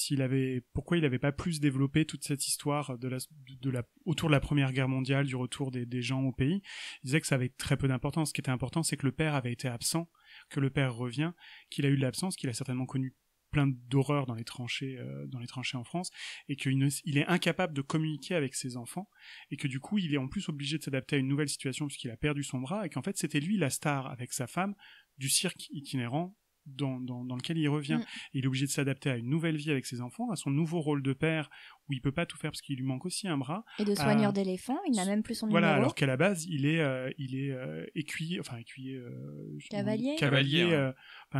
pourquoi il n'avait pas plus développé toute cette histoire autour de la Première Guerre mondiale, du retour des gens au pays. Il disait que ça avait très peu d'importance. Ce qui était important, c'est que le père avait été absent, que le père revient, qu'il a eu de l'absence, qu'il a certainement connu plein d'horreurs dans les tranchées en France, et qu'il est incapable de communiquer avec ses enfants, et que du coup il est en plus obligé de s'adapter à une nouvelle situation puisqu'il a perdu son bras, et qu'en fait c'était lui la star avec sa femme du cirque itinérant dans lequel il revient. Et il est obligé de s'adapter à une nouvelle vie avec ses enfants, à son nouveau rôle de père où il peut pas tout faire parce qu'il lui manque aussi un bras. Et de soigneur d'éléphants, il n'a même plus son numéro. Voilà, alors qu'à la base il est écuyer, cavalier,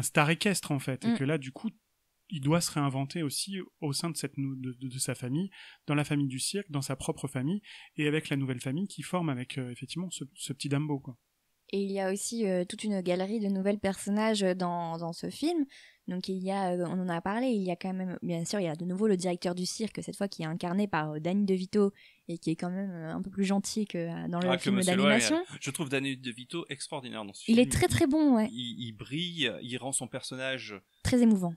star équestre en fait, et que là du coup il doit se réinventer aussi au sein de sa famille, dans la famille du cirque, dans sa propre famille, et avec la nouvelle famille qui forme avec effectivement ce petit Dumbo, quoi. Et il y a aussi toute une galerie de nouvelles personnages dans ce film. Donc il y a, on en a parlé, il y a quand même, bien sûr, il y a de nouveau le directeur du cirque, cette fois qui est incarné par Danny DeVito, et qui est quand même un peu plus gentil que dans le film d'animation. Je trouve Danny DeVito extraordinaire dans ce film. Il est très très bon, ouais. Il brille, il rend son personnage très émouvant,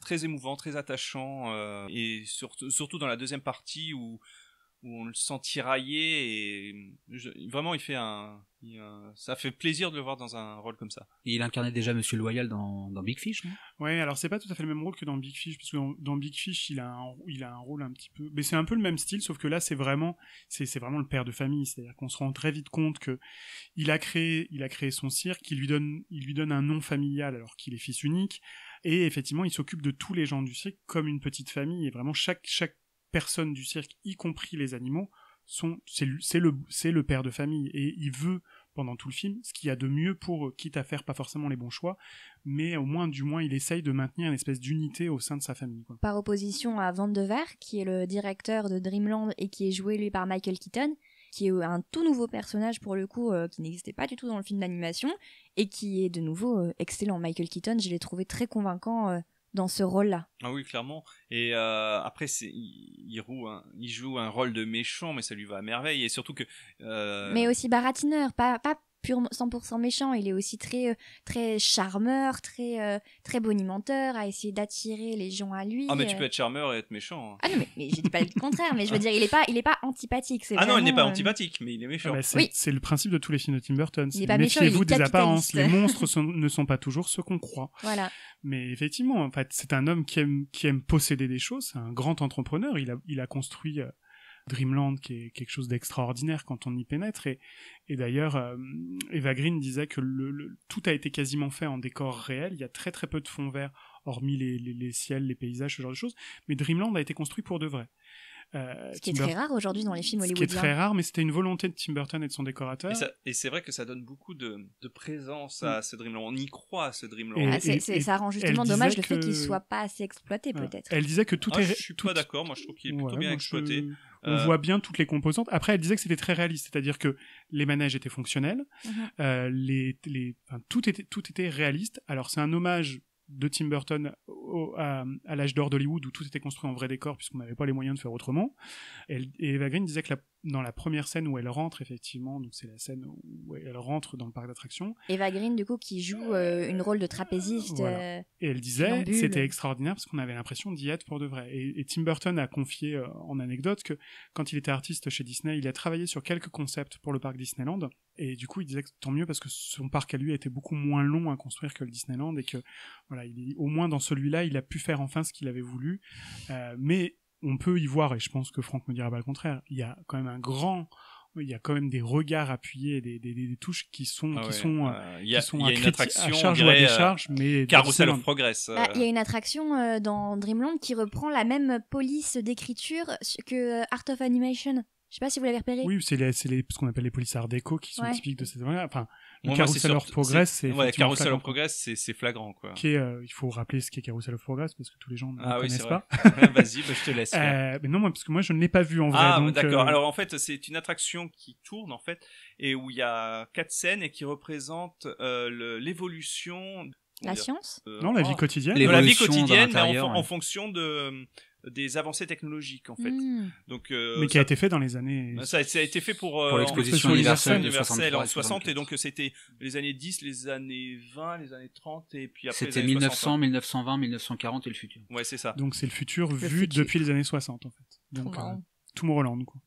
très attachant, et surtout dans la deuxième partie où on le sent tiraillé, et vraiment il fait ça fait plaisir de le voir dans un rôle comme ça. Et il incarnait déjà Monsieur Loyal dans Big Fish, non ? Ouais, alors c'est pas tout à fait le même rôle que dans Big Fish, parce que dans Big Fish il a un rôle un petit peu, mais c'est un peu le même style, sauf que là c'est vraiment le père de famille, c'est-à-dire qu'on se rend très vite compte que il a créé son cirque, il lui donne un nom familial alors qu'il est fils unique, et effectivement il s'occupe de tous les gens du cirque comme une petite famille, et vraiment chaque personne du cirque, y compris les animaux, c'est le père de famille, et il veut pendant tout le film ce qu'il y a de mieux pour, quitte à faire pas forcément les bons choix, mais du moins il essaye de maintenir une espèce d'unité au sein de sa famille, quoi. Par opposition à Van de Ver, qui est le directeur de Dreamland et qui est joué lui par Michael Keaton, qui est un tout nouveau personnage pour le coup, qui n'existait pas du tout dans le film d'animation, et qui est de nouveau excellent. Michael Keaton, je l'ai trouvé très convaincant dans ce rôle-là. Ah oui, clairement. Et après, il joue un rôle de méchant, mais ça lui va à merveille. Et surtout que... Mais aussi baratineur, pas pur 100% méchant. Il est aussi très très charmeur, très bonimenteur, à essayer d'attirer les gens à lui. Ah, mais tu peux être charmeur et être méchant. Hein. Ah non, mais je dis pas le contraire, mais je veux dire, il est pas antipathique. Ah non, il n'est pas antipathique, mais il est méchant. C'est le principe de tous les films de Tim Burton. Il est pas méchant, méfiez-vous des apparences. Les monstres ne sont pas toujours ce qu'on croit. Voilà. Mais effectivement, en fait, c'est un homme qui aime posséder des choses. C'est un grand entrepreneur. Il a construit Dreamland, qui est quelque chose d'extraordinaire quand on y pénètre. Et d'ailleurs, Eva Green disait que tout a été quasiment fait en décor réel. Il y a très très peu de fond vert, hormis les ciels, les paysages, ce genre de choses. Mais Dreamland a été construit pour de vrai. Ce qui est très rare aujourd'hui dans les films hollywoodiens. Ce qui est très rare, mais c'était une volonté de Tim Burton et de son décorateur. Et c'est vrai que ça donne beaucoup de présence à ce Dreamland. On y croit à ce Dreamland. Ça rend justement dommage le fait qu'il soit pas assez exploité, peut-être. Elle disait que tout est... Je suis pas d'accord, moi je trouve qu'il est plutôt bien exploité. On voit bien toutes les composantes. Après, elle disait que c'était très réaliste, c'est-à-dire que les manèges étaient fonctionnels, tout était réaliste. Alors c'est un hommage de Tim Burton à l'âge d'or d'Hollywood où tout était construit en vrai décor puisqu'on n'avait pas les moyens de faire autrement. Et Eva Green disait que dans la première scène où elle rentre, effectivement, donc c'est la scène où elle rentre dans le parc d'attractions. Eva Green, du coup, qui joue une rôle de trapéziste. Voilà. Et elle disait, c'était extraordinaire parce qu'on avait l'impression d'y être pour de vrai. Et Tim Burton a confié en anecdote que quand il était artiste chez Disney, il a travaillé sur quelques concepts pour le parc Disneyland. Et du coup, il disait que tant mieux parce que son parc à lui était beaucoup moins long à construire que le Disneyland et que, voilà, au moins dans celui-là, il a pu faire enfin ce qu'il avait voulu. Mais on peut y voir, et je pense que Franck me dira pas le contraire, il y a quand même il y a quand même des regards appuyés, des touches qui sont à charge ou à décharge, mais Carousel of Progress. Il y a une attraction dans Dreamland qui reprend la même police d'écriture que Art of Animation. Je sais pas si vous l'avez repéré. Oui, c'est ce qu'on appelle les polices art déco qui sont typiques de cette époque-là. Enfin, le Moi, Carousel of Progress, c'est Carousel of Progress, c'est flagrant, quoi. Il faut rappeler ce qu'est Carousel of Progress parce que tous les gens ne connaissent pas. Vas-y, je te laisse. Mais non, parce que moi, je ne l'ai pas vu en vrai. Ah, donc, d'accord. Alors, en fait, c'est une attraction qui tourne, en fait, et où il y a 4 scènes et qui représentent l'évolution. La science Non, la vie quotidienne. La vie quotidienne, mais en fonction des avancées technologiques, en fait. Donc, mais qui a été fait dans les années... Ça a été fait pour l'exposition universelle en 60, et donc c'était les années 10, les années 20, les années 30, et puis après c'était 1900, 1920, 1940 et le futur. Ouais, c'est ça. Donc c'est le futur vu depuis les années 60, en fait. Donc, Tomorrowland, quoi.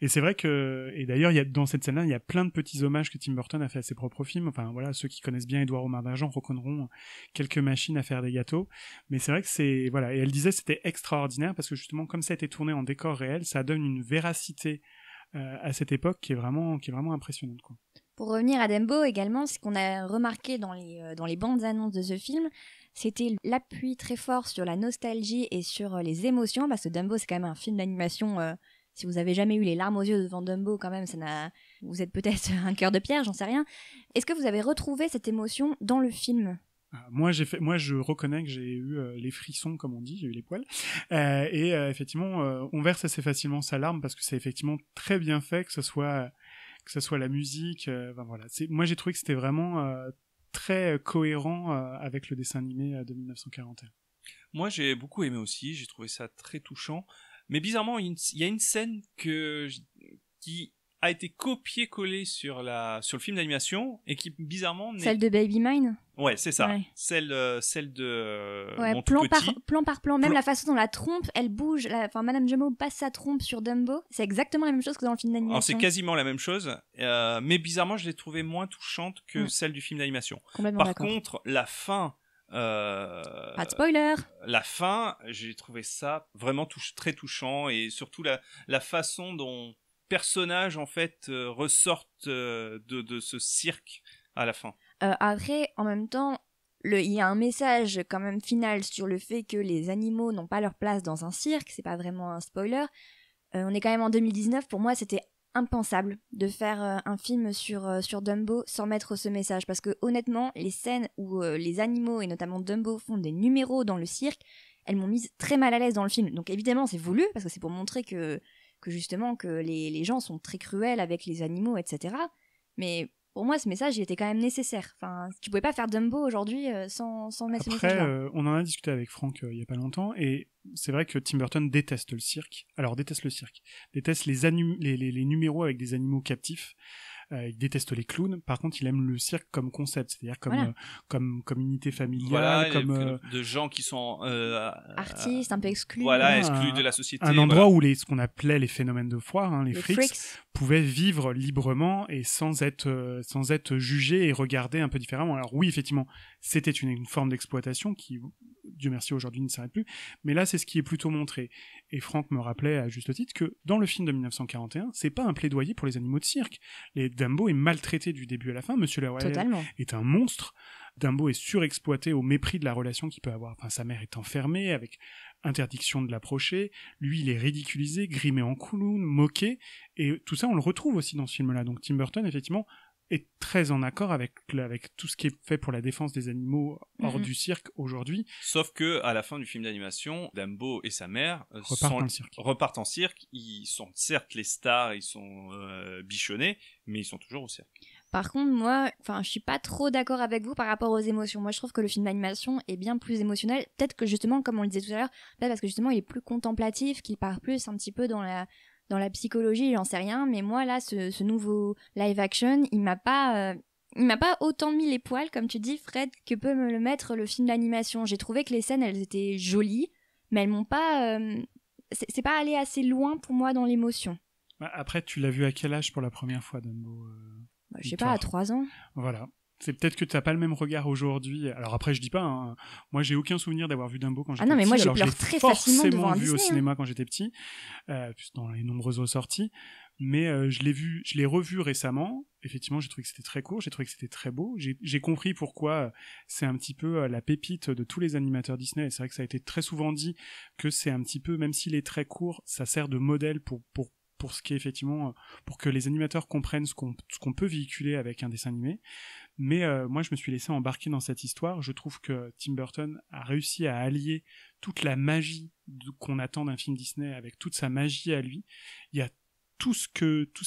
Et c'est vrai que, et d'ailleurs, dans cette scène-là, il y a plein de petits hommages que Tim Burton a fait à ses propres films. Enfin, voilà, ceux qui connaissent bien Édouard aux mains d'argent reconnaîtront quelques machines à faire des gâteaux. Mais c'est vrai que voilà. Et elle disait c'était extraordinaire parce que justement, comme ça a été tourné en décor réel, ça donne une véracité, à cette époque qui est vraiment impressionnante, quoi. Pour revenir à Dumbo également, ce qu'on a remarqué dans les bandes annonces de ce film, c'était l'appui très fort sur la nostalgie et sur les émotions, parce que Dumbo c'est quand même un film d'animation. Si vous avez jamais eu les larmes aux yeux devant Dumbo, quand même, vous êtes peut-être un cœur de pierre, j'en sais rien. Est-ce que vous avez retrouvé cette émotion dans le film ? Moi, je reconnais que j'ai eu les frissons, comme on dit, j'ai eu les poils. Et effectivement, on verse assez facilement sa larme parce que c'est effectivement très bien fait, que ce soit la musique. Voilà. Moi, j'ai trouvé que c'était vraiment très cohérent avec le dessin animé de 1941. Moi, j'ai beaucoup aimé aussi. J'ai trouvé ça très touchant. Mais bizarrement, il y a une scène qui a été copié-collé sur le film d'animation et qui bizarrement celle de Baby Mine. Ouais, c'est ça. Ouais. Celle de mon plan tout petit. Plan par plan, même la façon dont la trompe elle bouge, Madame Jumbo passe sa trompe sur Dumbo, c'est exactement la même chose que dans le film d'animation. Alors c'est quasiment la même chose, mais bizarrement je l'ai trouvée moins touchante que celle du film d'animation. Par contre, la fin. Pas de spoiler. La fin, j'ai trouvé ça vraiment très touchant et surtout la façon dont personnages en fait ressortent de ce cirque à la fin. Après, en même temps, il y a un message quand même final sur le fait que les animaux n'ont pas leur place dans un cirque. C'est pas vraiment un spoiler. On est quand même en 2019. Pour moi, c'était impensable de faire un film sur Dumbo sans mettre ce message, parce que honnêtement les scènes où les animaux et notamment Dumbo font des numéros dans le cirque, elles m'ont mise très mal à l'aise dans le film. Donc évidemment c'est voulu parce que c'est pour montrer que justement que les gens sont très cruels avec les animaux, etc. Mais pour moi, ce message, il était quand même nécessaire. Enfin, tu pouvais pas faire Dumbo aujourd'hui sans mettre ce message-là. Après, on en a discuté avec Franck il y a pas longtemps, et c'est vrai que Tim Burton déteste le cirque. Alors, déteste les numéros avec des animaux captifs. Il déteste les clowns. Par contre, il aime le cirque comme concept, c'est-à-dire comme unité familiale, de gens qui sont artistes, un peu exclus. Voilà, exclus de la société. Un endroit où ce qu'on appelait les phénomènes de foire, les freaks, pouvaient vivre librement et sans être jugés et regardés un peu différemment. Alors oui, effectivement, c'était une forme d'exploitation qui, Dieu merci, aujourd'hui ne s'arrête plus. Mais là, c'est ce qui est plutôt montré. Et Franck me rappelait à juste titre que dans le film de 1941, c'est pas un plaidoyer pour les animaux de cirque. Dumbo est maltraité du début à la fin. Monsieur Leroy est un monstre. Dumbo est surexploité au mépris de la relation qu'il peut avoir. Enfin, sa mère est enfermée avec interdiction de l'approcher. Lui, il est ridiculisé, grimé en clown, moqué. Et tout ça, on le retrouve aussi dans ce film-là. Donc Tim Burton, effectivement, est très en accord avec tout ce qui est fait pour la défense des animaux hors du cirque aujourd'hui. Sauf que à la fin du film d'animation, Dumbo et sa mère repartent en cirque. Ils sont certes les stars, ils sont bichonnés, mais ils sont toujours au cirque. Par contre, moi, je suis pas trop d'accord avec vous par rapport aux émotions. Moi, je trouve que le film d'animation est bien plus émotionnel. Peut-être que justement, comme on le disait tout à l'heure, peut-être parce que justement, il est plus contemplatif, qu'il part plus un petit peu dans la psychologie, j'en sais rien. Mais moi, là, ce nouveau live action, il m'a pas autant mis les poils, comme tu dis, Fred, que peut me le mettre le film d'animation. J'ai trouvé que les scènes, elles étaient jolies, mais elles m'ont pas... c'est pas allé assez loin pour moi dans l'émotion. Après, tu l'as vu à quel âge pour la première fois, Dumbo je sais pas, à 3 ans. Voilà. C'est peut-être que tu n'as pas le même regard aujourd'hui. Alors après, je dis pas, moi j'ai aucun souvenir d'avoir vu Dumbo quand j'étais petit. Ah non, mais moi j'ai pleuré très facilement devant un Disney. Vu au cinéma quand j'étais petit, dans les nombreuses ressorties. Mais je l'ai revu récemment. Effectivement, j'ai trouvé que c'était très court, j'ai trouvé que c'était très beau. J'ai compris pourquoi c'est un petit peu la pépite de tous les animateurs Disney. Et c'est vrai que ça a été très souvent dit que c'est un petit peu, même s'il est très court, ça sert de modèle pour pour ce qui est effectivement pour que les animateurs comprennent ce qu'on peut véhiculer avec un dessin animé. Mais moi, je me suis laissé embarquer dans cette histoire. Je trouve que Tim Burton a réussi à allier toute la magie qu'on attend d'un film Disney avec toute sa magie à lui. Il y a tout ce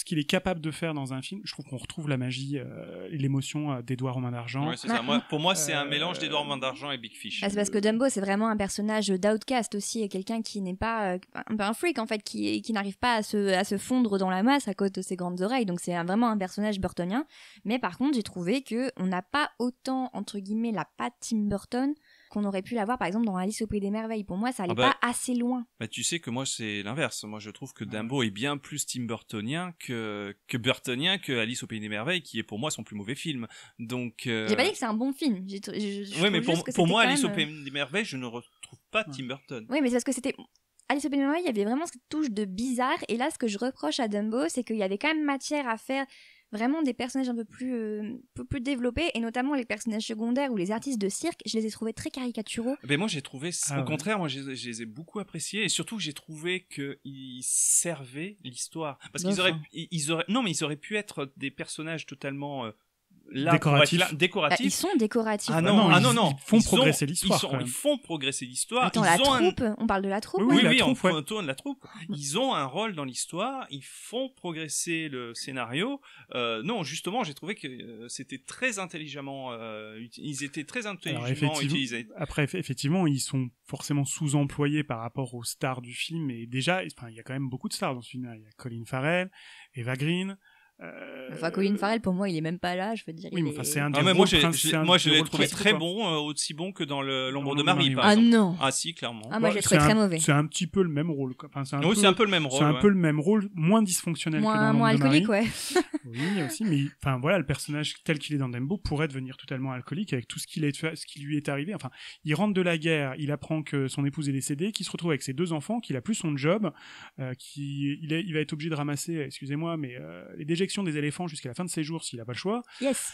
qu'il est capable de faire dans un film. Je trouve qu'on retrouve la magie et l'émotion d'Édouard aux mains d'argent. Ouais, c'est ça. Pour moi, c'est un mélange d'Édouard aux mains d'argent et Big Fish. C'est parce que Dumbo, c'est vraiment un personnage d'outcast aussi, et quelqu'un qui n'est pas un peu un freak en fait, qui n'arrive pas à se fondre dans la masse à cause de ses grandes oreilles. Donc c'est vraiment un personnage burtonien. Mais par contre, j'ai trouvé que on n'a pas autant entre guillemets la patte Tim Burton qu'on aurait pu l'avoir par exemple dans Alice au Pays des Merveilles. Pour moi, ça allait pas assez loin. Bah tu sais que moi c'est l'inverse. Moi je trouve que Dumbo est bien plus Tim Burtonien que burtonien que Alice au Pays des Merveilles, qui est pour moi son plus mauvais film. Donc j'ai pas dit que c'est un bon film. Oui, mais pour moi Alice au Pays des Merveilles, je ne retrouve pas Tim Burton. Oui, mais c'est parce que c'était Alice au Pays des Merveilles, il y avait vraiment cette touche de bizarre, et là ce que je reproche à Dumbo, c'est qu'il y avait quand même matière à faire vraiment des personnages un peu plus développés, et notamment les personnages secondaires ou les artistes de cirque, je les ai trouvés très caricaturaux. Ben moi j'ai trouvé, au contraire, moi je les ai beaucoup appréciés, et surtout j'ai trouvé qu'ils servaient l'histoire. Parce qu'ils auraient pu être des personnages totalement... décoratifs. Ils sont décoratifs. Ah non, ils font progresser l'histoire. Ils font progresser l'histoire. Attends, la troupe, on parle de la troupe. Oui, on tourne la troupe. Ils ont un rôle dans l'histoire, ils font progresser le scénario. Non, justement, j'ai trouvé que c'était très intelligemment, ils étaient très intelligemment utilisés. Après, effectivement, ils sont forcément sous-employés par rapport aux stars du film, et déjà, il y a quand même beaucoup de stars dans ce film. Il y a Colin Farrell, Eva Green. Colin Farrell, pour moi, il est même pas là, je veux dire. Oui, mais c'est un des moi, je l'ai trouvé très bon, aussi bon que dans l'Ombre de Marie, par exemple. Non. Ah si, clairement. Moi, je l'ai trouvé très mauvais. C'est un petit peu le même rôle. C'est un peu le même rôle. C'est un peu le même rôle, moins dysfonctionnel que dans l'Ombre de Marie. Moins alcoolique, ouais. Oui, aussi, mais voilà, le personnage tel qu'il est dans Dumbo pourrait devenir totalement alcoolique avec tout ce qui lui est arrivé. Enfin, il rentre de la guerre, il apprend que son épouse est décédée, qu'il se retrouve avec ses 2 enfants, qu'il a plus son job, il va être obligé de ramasser, excusez-moi, mais les déjections des éléphants jusqu'à la fin de ses jours s'il a pas le choix. Yes.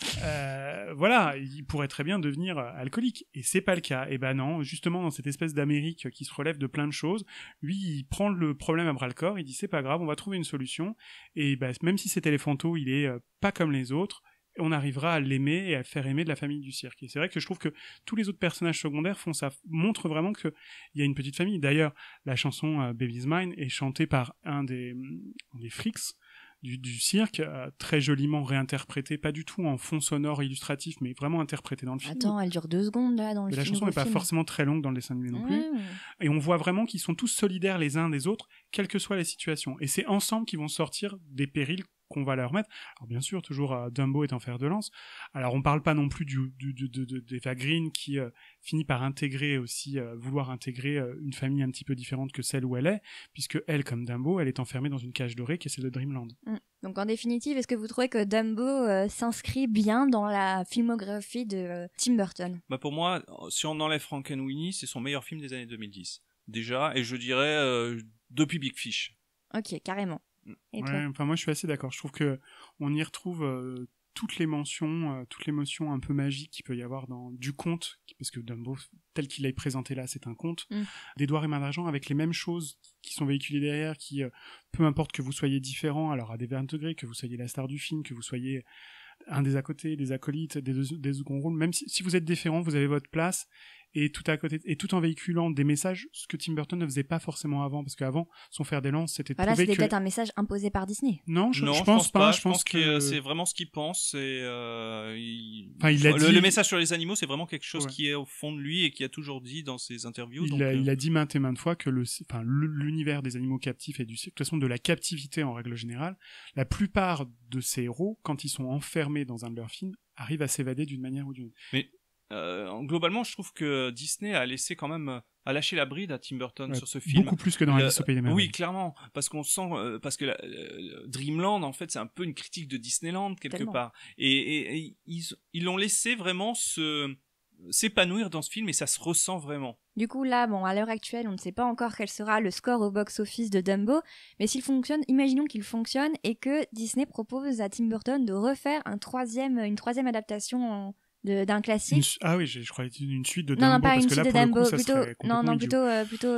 Voilà, il pourrait très bien devenir alcoolique, et c'est pas le cas. Et ben non, justement dans cette espèce d'Amérique qui se relève de plein de choses, lui il prend le problème à bras le corps, il dit c'est pas grave, on va trouver une solution, et même si cet éléphanteau il est pas comme les autres, on arrivera à l'aimer et à le faire aimer de la famille du cirque. Et c'est vrai que je trouve que tous les autres personnages secondaires montrent vraiment qu'il y a une petite famille. D'ailleurs, la chanson Baby's Mine est chantée par un des freaks du cirque, très joliment réinterprété, pas du tout en fond sonore illustratif, mais vraiment interprété dans le film. Attends, elle dure 2 secondes là dans le film. La chanson n'est pas forcément très longue dans le dessin animé non plus. Et on voit vraiment qu'ils sont tous solidaires les uns des autres, quelles que soient les situations. Et c'est ensemble qu'ils vont sortir des périls qu'on va leur mettre. Alors bien sûr, toujours Dumbo est en fer de lance. Alors on parle pas non plus d'Eva Green qui finit par intégrer aussi, vouloir intégrer une famille un petit peu différente que celle où elle est, puisque elle, comme Dumbo, elle est enfermée dans une cage dorée qui est celle de Dreamland. Donc en définitive, est-ce que vous trouvez que Dumbo s'inscrit bien dans la filmographie de Tim Burton ? Pour moi, si on enlève Frankenweenie, c'est son meilleur film des années 2010. Déjà, et je dirais depuis Big Fish. Ok, carrément. Moi je suis assez d'accord. Je trouve que on y retrouve toutes les mentions, toute l'émotion un peu magique qu'il peut y avoir du conte, parce que Dumbo, tel qu'il est présenté là, c'est un conte, d'Édouard et Main d'Argent, avec les mêmes choses qui sont véhiculées derrière, qui, peu importe que vous soyez différent, alors à des 20 degrés, que vous soyez la star du film, que vous soyez un des à côté, des acolytes, des seconds rôles, même si vous êtes différent, vous avez votre place, et tout à côté, et tout en véhiculant des messages, ce que Tim Burton ne faisait pas forcément avant, parce qu'avant, son fer des lances, c'était de trouver c'était peut-être un message imposé par Disney. Non, je pense pas. Je pense que c'est vraiment ce qu'il pense, et le message sur les animaux, c'est vraiment quelque chose qui est au fond de lui et qui a toujours dit dans ses interviews. Il a dit maintes et maintes fois que l'univers des animaux captifs et du cirque, de toute façon de la captivité en règle générale, la plupart de ces héros, quand ils sont enfermés dans un de leurs films, arrivent à s'évader d'une manière ou d'une autre. Mais globalement, je trouve que Disney a laissé quand même a lâché la bride à Tim Burton sur ce film. Beaucoup plus que dans Alice au Pays des Merveilles. Oui, clairement, parce qu'on sent, parce que Dreamland, en fait, c'est un peu une critique de Disneyland quelque part, et ils l'ont laissé vraiment s'épanouir dans ce film, et ça se ressent vraiment. Du coup, là, à l'heure actuelle, on ne sait pas encore quel sera le score au box-office de Dumbo, mais s'il fonctionne, imaginons qu'il fonctionne et que Disney propose à Tim Burton de refaire une troisième adaptation d'un classique. Ah oui, je croyais une suite de Dumbo. Non, pas parce une que suite là, de Dumbo, plutôt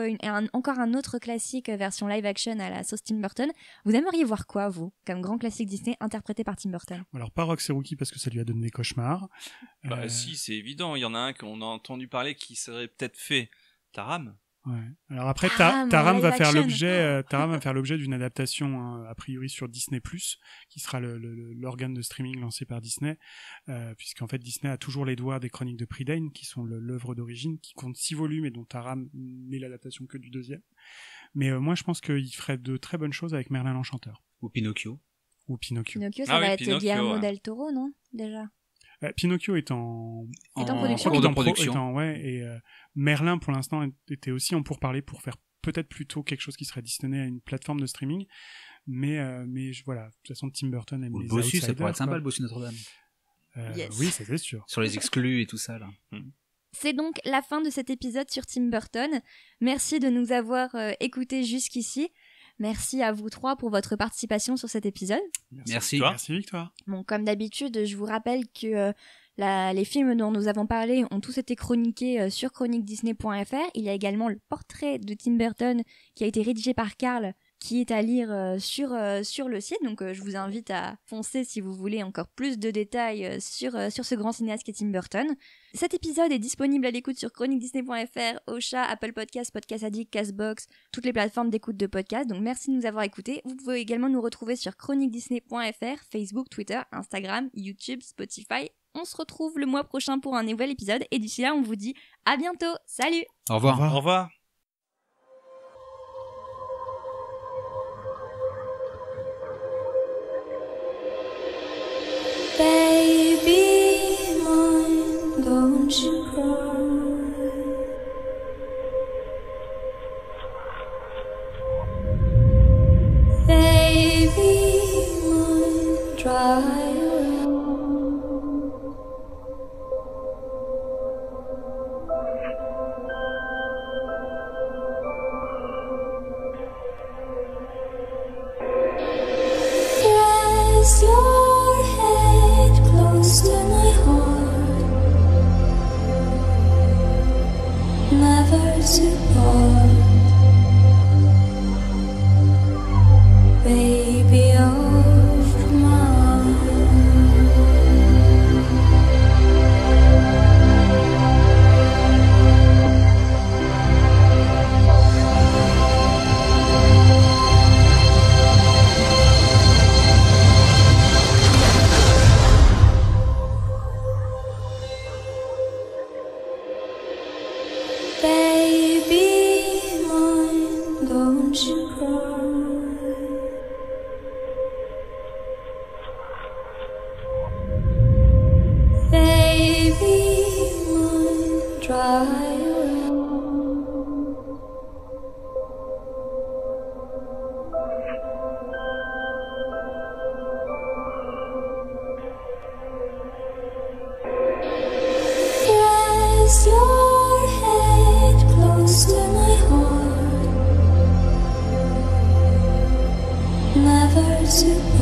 encore un autre classique version live action à la sauce Tim Burton. Vous aimeriez voir quoi, vous, comme grand classique Disney interprété par Tim Burton? Alors pas Rox et Rookie parce que ça lui a donné des cauchemars. Bah si, c'est évident. Il y en a un qu'on a entendu parler qui serait peut-être fait. Taram. Ouais. Alors après, Taram va faire l'objet d'une adaptation a priori sur Disney+, qui sera l'organe de streaming lancé par Disney, puisqu'en fait Disney a toujours les droits des Chroniques de Prydain, qui sont l'œuvre d'origine, qui compte 6 volumes et dont Taram n'est l'adaptation que du 2e. Mais moi je pense qu'il ferait de très bonnes choses avec Merlin l'Enchanteur. Ou Pinocchio. Pinocchio, ça va être Guillermo del Toro, non, déjà? Pinocchio est en production. Et Merlin pour l'instant était aussi en pourparlers pour faire peut-être plutôt quelque chose qui serait destiné à une plateforme de streaming, mais voilà, de toute façon Tim Burton aime les Bossu, outsiders, ça pourrait être sympa, quoi. le Bossu Notre-Dame. Yes. Oui, ça c'est sûr. Sur les exclus et tout ça là. C'est donc la fin de cet épisode sur Tim Burton. Merci de nous avoir écoutés jusqu'ici. Merci à vous trois pour votre participation sur cet épisode. Merci Victoire. Bon, comme d'habitude, je vous rappelle que les films dont nous avons parlé ont tous été chroniqués sur chroniquedisney.fr. Il y a également le portrait de Tim Burton qui a été rédigé par Karl, qui est à lire sur le site. Donc je vous invite à foncer si vous voulez encore plus de détails sur ce grand cinéaste qui est Tim Burton. Cet épisode est disponible à l'écoute sur chroniquedisney.fr, Ocha, Apple Podcasts, Podcast Addict, Castbox, toutes les plateformes d'écoute de podcasts. Donc merci de nous avoir écoutés. Vous pouvez également nous retrouver sur chroniquedisney.fr, Facebook, Twitter, Instagram, YouTube, Spotify. On se retrouve le mois prochain pour un nouvel épisode. Et d'ici là, on vous dit à bientôt. Salut! Au revoir. Au revoir. Baby mine, don't you cry. Baby mine, dry your eyes. Your head close to my heart, never to part, baby of mine. Baby mine, don't you cry. Baby mine, dry your Press your head close to my heart, never to